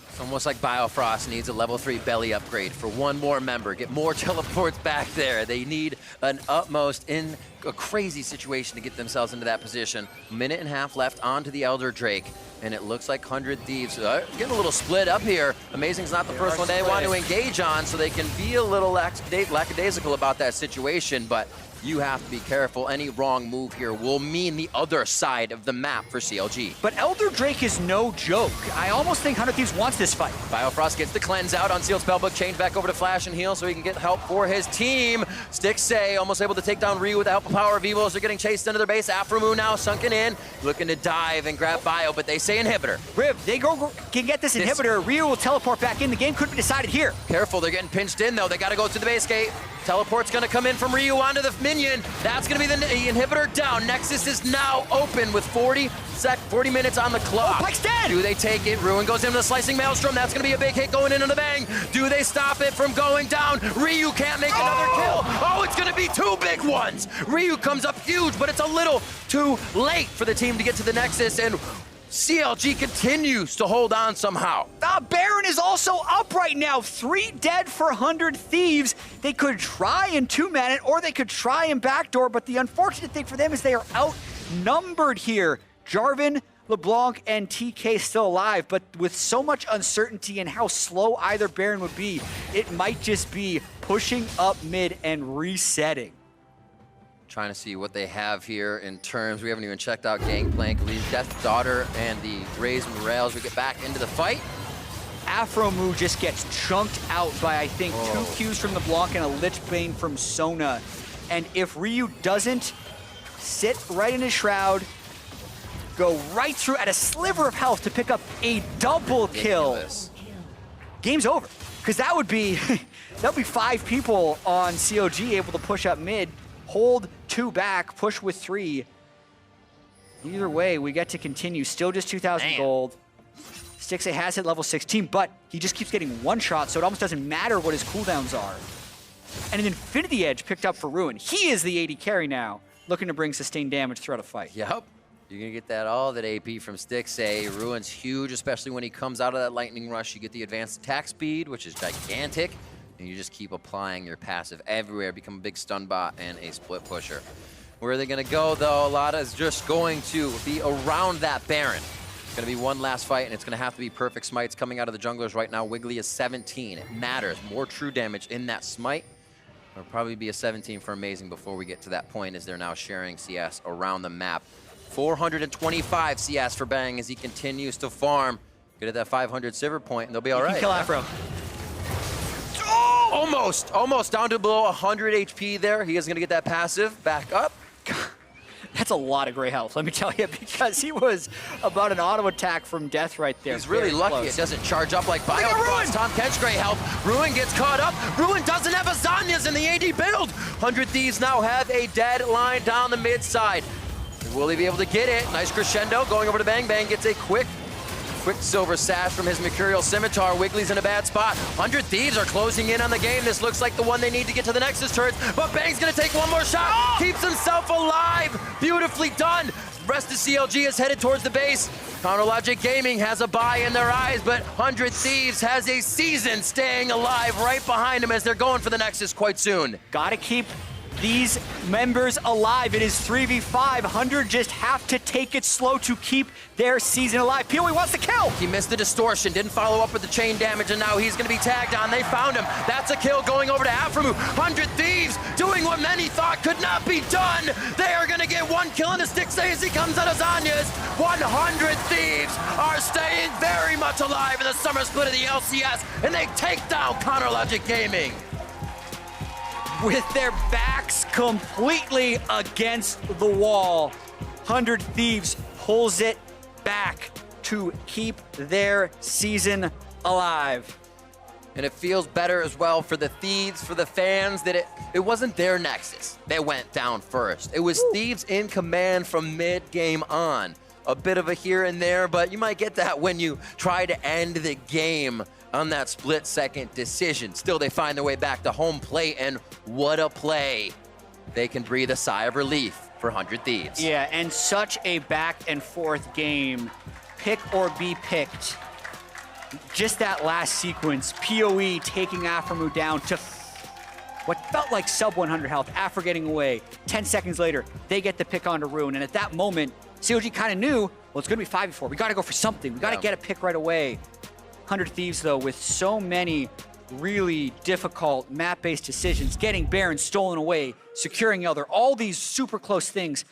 It's almost like Biofrost needs a level 3 belly upgrade for one more member. Get more teleports back there. They need an utmost in a crazy situation to get themselves into that position. Minute and a half left onto the Elder Drake. And it looks like 100 Thieves getting a little split up here. Amazing's not the first one they want to engage on, so they can be a little lackadaisical about that situation, but you have to be careful. Any wrong move here will mean the other side of the map for CLG. But Elder Drake is no joke. I almost think 100 Thieves wants this fight. Biofrost gets the cleanse out, unsealed spellbook, change back over to flash and heal so he can get help for his team. Stixxay almost able to take down Ryu with the help of PowerOfEvil as they're getting chased into their base. Aphromoo now sunken in, looking to dive and grab Bio, but they say inhibitor. Riv, they can get this inhibitor. Ryu will teleport back in. The game could be decided here. Careful, they're getting pinched in though. They gotta go to the base gate. Teleport's gonna come in from Ryu onto the minion. That's gonna be the inhibitor down. Nexus is now open with 40 minutes on the clock. Oh, Pyke's dead! Do they take it? Ruin goes into the slicing maelstrom. That's gonna be a big hit going into the bang. Do they stop it from going down? Ryu can't make another kill. Oh, it's gonna be 2 big ones. Ryu comes up huge, but it's a little too late for the team to get to the Nexus, and CLG continues to hold on somehow. Baron is also up right now. 3 dead for 100 Thieves. They could try and 2-man it, or they could try and backdoor, but the unfortunate thing for them is they are outnumbered here. Jarvan, LeBlanc, and TK still alive, but with so much uncertainty in how slow either Baron would be, it might just be pushing up mid and resetting. Trying to see what they have here in terms. We haven't even checked out Gangplank, Death's Daughter, and the Raised Morales. We get back into the fight. Aphromoo just gets chunked out by, I think, 2 Qs from LeBlanc and a Lich Bane from Sona. And if Ryu doesn't sit right in his shroud, go right through at a sliver of health to pick up a double kill, game's over. Because that would be 5 people on CLG able to push up mid, hold 2 back, push with 3. Either way, we get to continue. Still just 2,000 gold. Stixxay has hit level 16, but he just keeps getting one shot, so it almost doesn't matter what his cooldowns are. And an Infinity Edge picked up for Ruin. He is the AD carry now, looking to bring sustained damage throughout a fight. Yep. You're going to get all that AP from Stixxay. Ruin's huge, especially when he comes out of that lightning rush. You get the advanced attack speed, which is gigantic. And you just keep applying your passive everywhere, become a big stun bot and a split pusher. Where are they going to go, though? Lotta is just going to be around that Baron. It's going to be one last fight, and it's going to have to be perfect smites coming out of the junglers right now. Wiggily is 17. It matters. More true damage in that smite. It'll probably be a 17 for Amazing before we get to that point, as they're now sharing CS around the map. 425 CS for Bang as he continues to farm. Get at that 500 Sivir point, and they'll be all right. Kill Aphro. Almost down to below 100 HP there. He is going to get that passive back up. That's a lot of gray health, let me tell you, because he was about an auto attack from death right there. He's really lucky it doesn't charge up like Biofrost. Tahm Kench gray health. Ruin gets caught up. Ruin doesn't have a Zanya's in the AD build. 100 Thieves now have a dead line down the mid side. Will he be able to get it? Nice crescendo going over to Bang. Bang gets a quick silver sash from his Mercurial Scimitar. Wiggly's in a bad spot. 100 Thieves are closing in on the game. This looks like the one they need to get to the Nexus turret, but Bang's gonna take one more shot. Keeps himself alive. Beautifully done. Rest of CLG is headed towards the base. Chronologic Gaming has a buy in their eyes, but 100 Thieves has a season staying alive right behind him as they're going for the Nexus quite soon. Gotta keep these members alive. It is 3v5. 100 just have to take it slow to keep their season alive. PoE wants to kill. He missed the distortion, didn't follow up with the chain damage, and now he's going to be tagged on. They found him. That's a kill going over to Aphromoo. 100 Thieves doing what many thought could not be done. They are going to get one kill into Stixxay as he comes out of Zanya's. 100 Thieves are staying very much alive in the summer split of the LCS, and they take down Counterlogic Gaming. With their backs completely against the wall, 100 Thieves pulls it back to keep their season alive. And it feels better as well for the Thieves, for the fans, that it wasn't their Nexus that went down first. It was Thieves in command from mid-game on. A bit of a here and there, but you might get that when you try to end the game on that split-second decision. Still, they find their way back to home plate, and what a play. They can breathe a sigh of relief for 100 Thieves. Yeah, and such a back-and-forth game. Pick or be picked. Just that last sequence, PoE taking Aphromoo down to what felt like sub 100 health, Aphro getting away. 10 seconds later, they get the pick onto Rune, and at that moment, CLG kind of knew, well, it's going to be 5v4. We got to go for something. We got to get a pick right away. 100 Thieves, though, with so many really difficult map-based decisions, getting Baron stolen away, securing Elder, all these super close things.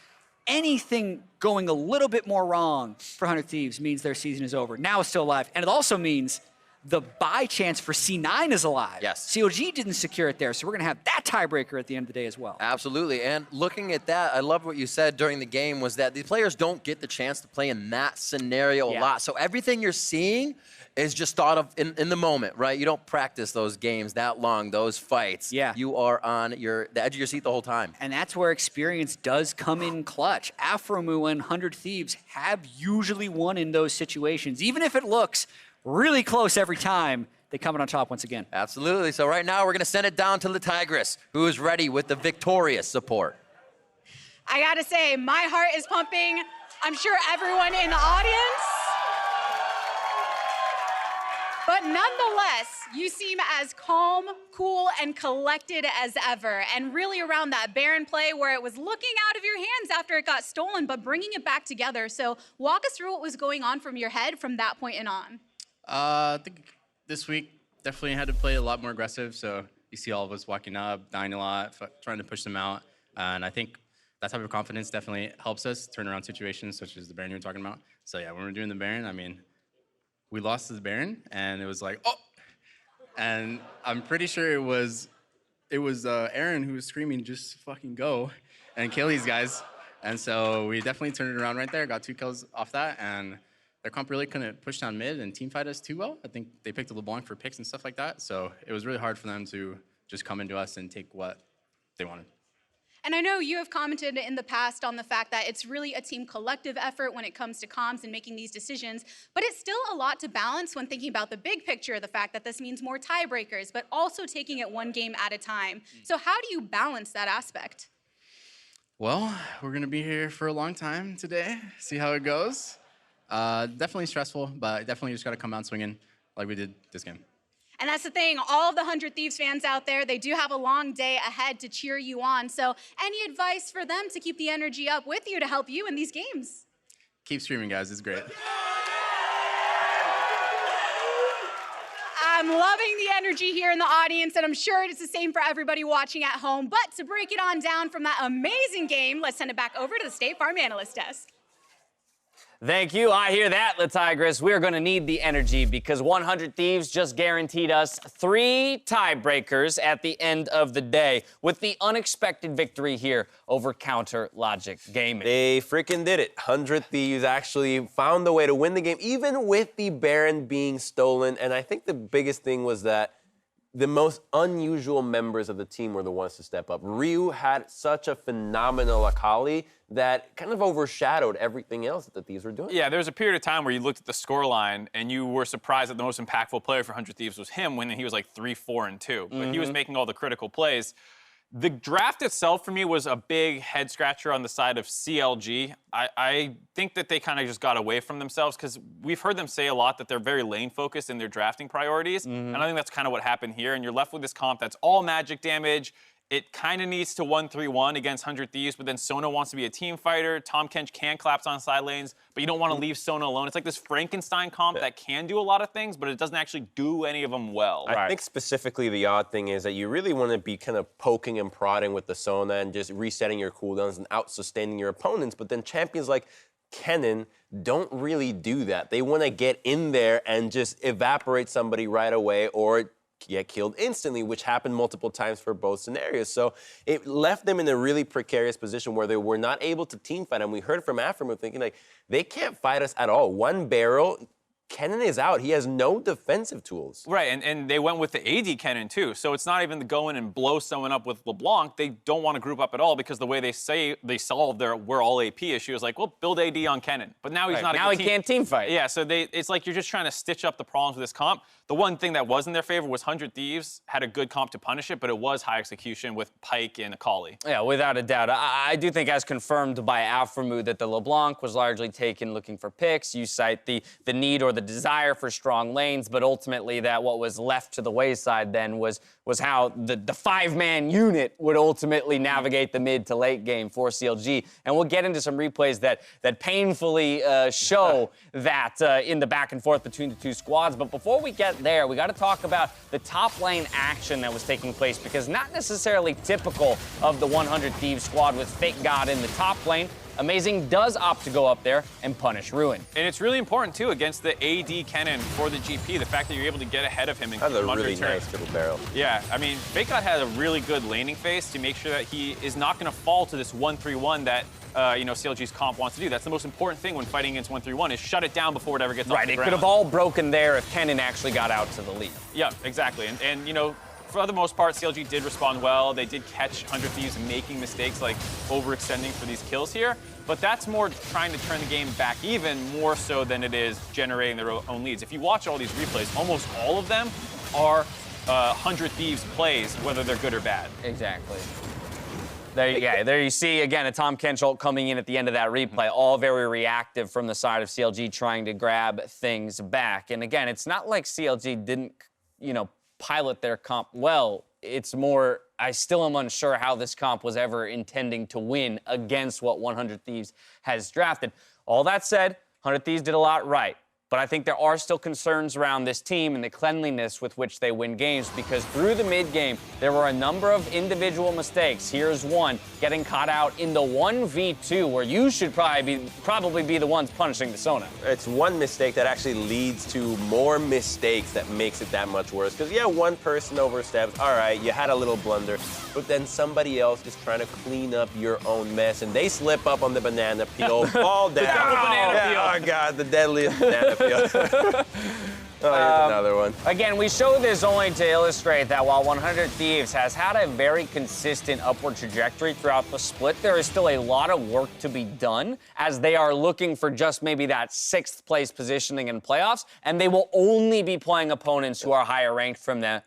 Anything going a little bit more wrong for 100 Thieves means their season is over. Now it's still alive, and it also means the buy chance for C9 is alive. Yes. CLG didn't secure it there, so we're going to have that tiebreaker at the end of the day as well. Absolutely, and looking at that, I love what you said during the game was that the players don't get the chance to play in that scenario a lot. So everything you're seeing is just thought of in the moment, right? You don't practice those games that long, those fights. Yeah. You are on the edge of your seat the whole time. And that's where experience does come in clutch. Aphromoo and 100 Thieves have usually won in those situations. Even if it looks really close every time, they come out on top once again. Absolutely. So right now, we're going to send it down to the Tigress, who is ready with the victorious support. I gotta say, my heart is pumping. I'm sure everyone in the audience. But nonetheless, you seem as calm, cool, and collected as ever. And really around that Baron play where it was looking out of your hands after it got stolen, but bringing it back together. So walk us through what was going on from your head from that point and on. I think this week definitely had to play a lot more aggressive. So you see all of us walking up, dying a lot, trying to push them out. And I think that type of confidence definitely helps us turn around situations such as the Baron you were talking about. So yeah, when we're doing the Baron, I mean, we lost to the Baron, and it was like, oh! And I'm pretty sure it was Aaron who was screaming, just fucking go, and kill these guys. And so we definitely turned it around right there, got 2 kills off that, and their comp really couldn't push down mid and teamfight us too well. I think they picked a LeBlanc for picks and stuff like that, so it was really hard for them to just come into us and take what they wanted. And I know you have commented in the past on the fact that it's really a team collective effort when it comes to comms and making these decisions, but it's still a lot to balance when thinking about the big picture, the fact that this means more tiebreakers, but also taking it one game at a time. So how do you balance that aspect? Well, we're gonna be here for a long time today, see how it goes. Definitely stressful, but definitely just gotta come out swinging like we did this game. And that's the thing, all of the 100 Thieves fans out there, they do have a long day ahead to cheer you on. So any advice for them to keep the energy up with you to help you in these games? Keep streaming, guys, it's great. I'm loving the energy here in the audience, and I'm sure it's the same for everybody watching at home. But to break it on down from that amazing game, let's send it back over to the State Farm Analyst Desk. Thank you. I hear that, La Tigress. We're going to need the energy because 100 Thieves just guaranteed us 3 tiebreakers at the end of the day with the unexpected victory here over Counterlogic Gaming. They freaking did it. 100 Thieves actually found the way to win the game, even with the Baron being stolen. And I think the biggest thing was that the most unusual members of the team were the ones to step up. Ryu had such a phenomenal Akali that kind of overshadowed everything else that the Thieves were doing. Yeah, there was a period of time where you looked at the scoreline and you were surprised that the most impactful player for 100 Thieves was him when he was like 3-4-2. But he was making all the critical plays. The draft itself for me was a big head scratcher on the side of CLG. I think that they kind of just got away from themselves because we've heard them say a lot that they're very lane focused in their drafting priorities. And I think that's kind of what happened here. And you're left with this comp that's all magic damage. it kind of needs to 1-3-1 against 100 Thieves, but then Sona wants to be a team fighter. Tahm Kench can collapse on side lanes, but you don't want to leave Sona alone. It's like this Frankenstein comp that can do a lot of things, but it doesn't actually do any of them well. I think specifically the odd thing is that you really want to be kind of poking and prodding with the Sona and just resetting your cooldowns and out-sustaining your opponents, but then champions like Kennen don't really do that. They want to get in there and just evaporate somebody right away or get killed instantly, which happened multiple times for both scenarios. So it left them in a really precarious position where they were not able to team fight. And we heard from Aphromoo thinking, like, they can't fight us at all. One barrel, Kennen is out. He has no defensive tools. Right, and they went with the AD Kennen too. So it's not even to go in and blow someone up with LeBlanc. They don't want to group up at all because the way they say they solved their we're all AP issue is like, well, build AD on Kennen. But now he's not a now good he can't team fight. Yeah, so it's like you're just trying to stitch up the problems with this comp. The one thing that was in their favor was 100 Thieves had a good comp to punish it, but it was high execution with Pyke and Akali. Yeah, without a doubt. I do think, as confirmed by Aphromoo, that the LeBlanc was largely taken looking for picks. You cite the need or the desire for strong lanes, but ultimately that what was left to the wayside then was how the five-man unit would ultimately navigate the mid to late game for CLG. And we'll get into some replays that painfully show that in the back and forth between the two squads. But before we get there, we got to talk about the top lane action that was taking place, because not necessarily typical of the 100 Thieves squad with FakeGod in the top lane. Amazing does opt to go up there and punish Ruin. And it's really important, too, against the AD Kennen for the GP, the fact that you're able to get ahead of him and That's keep him a under really turret. nice triple barrel. Yeah, I mean, FakeGod has a really good laning phase to make sure that he is not going to fall to this 1-3-1 that CLG's comp wants to do. That's the most important thing when fighting against 1-3-1 is shut it down before it ever gets off the Right, ground. it could have all broken there if Kennen actually got out to the lead. Yeah, exactly. And for the most part, CLG did respond well. They did catch 100 Thieves making mistakes like overextending for these kills here. But that's more trying to turn the game back even more so than it is generating their own leads. If you watch all these replays, almost all of them are 100 Thieves plays, whether they're good or bad. Exactly. There you see, again, a Tahm Kench ult coming in at the end of that replay, all very reactive from the side of CLG trying to grab things back. And again, it's not like CLG didn't, pilot their comp well. It's more, I still am unsure how this comp was ever intending to win against what 100 Thieves has drafted. All that said, 100 Thieves did a lot right. But I think there are still concerns around this team and the cleanliness with which they win games, because through the mid-game, there were a number of individual mistakes. Here's one, getting caught out in the 1v2, where you should probably be the ones punishing the Sona. It's one mistake that actually leads to more mistakes that makes it that much worse. Because, yeah, one person oversteps, all right, you had a little blunder, but then somebody else is trying to clean up your own mess, and they slip up on the banana peel, fall down. Oh, God, the deadliest banana peel. Oh, here's another one. Again, we show this only to illustrate that while 100 Thieves has had a very consistent upward trajectory throughout the split, there is still a lot of work to be done as they are looking for just maybe that 6th place positioning in playoffs, and they will only be playing opponents who are higher ranked from them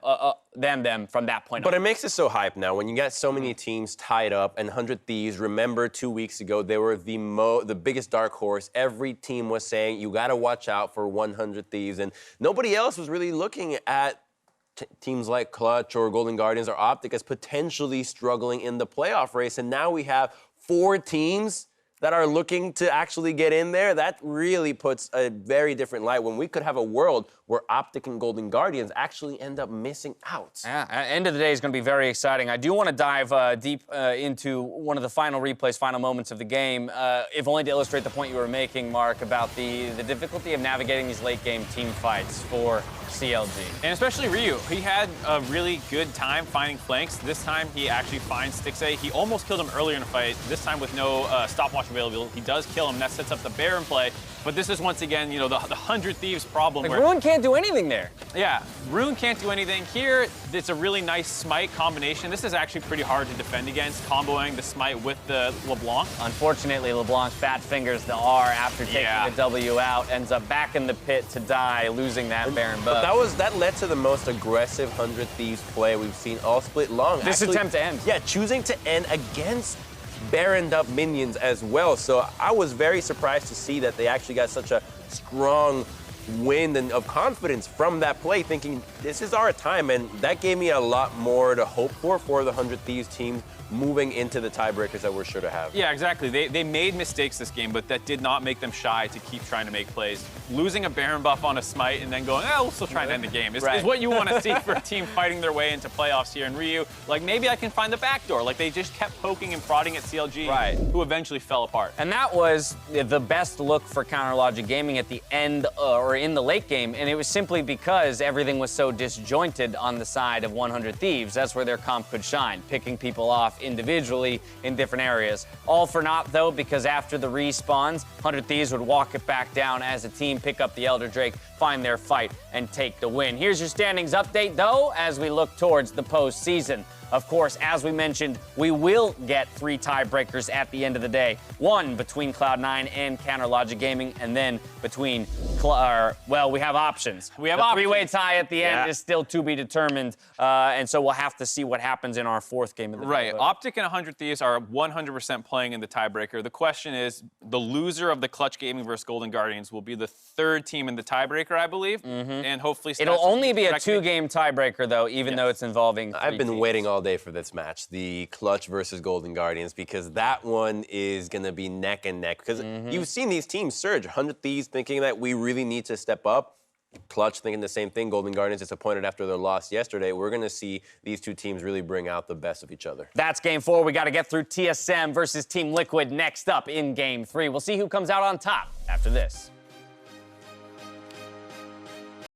from that point on. But it makes it so hype now. When you got so many teams tied up, and 100 Thieves, remember 2 weeks ago, they were the biggest dark horse. Every team was saying, you got to watch out for 100 Thieves. And nobody else was really looking at teams like Clutch or Golden Guardians or Optic as potentially struggling in the playoff race. And now we have 4 teams that are looking to actually get in there. That really puts a very different light when we could have a world where Optic and Golden Guardians actually end up missing out. Yeah, end of the day is going to be very exciting. I do want to dive deep into one of the final replays, final moments of the game, if only to illustrate the point you were making, Mark, about the difficulty of navigating these late-game team fights for CLG. And especially Ryu. He had a really good time finding flanks. This time, he actually finds Stixxay. He almost killed him earlier in the fight, this time with no stopwatch available. He does kill him. That sets up the Baron play. But this is, once again, the 100 Thieves problem. Like, Ruin can't do anything there. Yeah, Ruin can't do anything. Here, it's a really nice smite combination. This is actually pretty hard to defend against, comboing the smite with the LeBlanc. Unfortunately, LeBlanc fat fingers the R after taking the W out, ends up back in the pit to die, losing that Baron buff. But that led to the most aggressive 100 Thieves play we've seen all split long. This attempt to end. Yeah, choosing to end against Baroned up minions as well. So I was very surprised to see that they actually got such a strong wind and of confidence from that play, thinking this is our time, and that gave me a lot more to hope for the 100 Thieves team moving into the tiebreakers that we're sure to have. Yeah, exactly. They made mistakes this game, but that did not make them shy to keep trying to make plays. Losing a Baron buff on a smite and then going, we'll still try and end the game is what you want to see for a team fighting their way into playoffs here in Ryu. Like, maybe I can find the back door. Like, they just kept poking and prodding at CLG, who eventually fell apart. And that was the best look for Counterlogic Gaming at the end or in the late game, and it was simply because everything was so disjointed on the side of 100 Thieves. That's where their comp could shine, picking people off individually in different areas. All for naught, though, because after the respawns, 100 Thieves would walk it back down as a team, pick up the Elder Drake, find their fight, and take the win. Here's your standings update, though, as we look towards the postseason. Of course, as we mentioned, we will get 3 tiebreakers at the end of the day. One between Cloud9 and Counterlogic Gaming, and then between, we have options. We have the options. 3-way tie at the end is still to be determined, and so we'll have to see what happens in our 4th game of the day. Right. Optic and 100 Thieves are 100% playing in the tiebreaker. The question is, the loser of the Clutch Gaming versus Golden Guardians will be the 3rd team in the tiebreaker, I believe, and hopefully... It'll only be a 2-game tiebreaker, though, even though it's involving 3 I've been teams. waiting all day for this match, the Clutch versus Golden Guardians, because that one is going to be neck and neck. Because you've seen these teams surge. 100 Thieves thinking that we really need to step up. Clutch thinking the same thing. Golden Guardians disappointed after their loss yesterday. We're going to see these 2 teams really bring out the best of each other. That's Game 4. We got to get through TSM versus Team Liquid next up in Game 3. We'll see who comes out on top after this.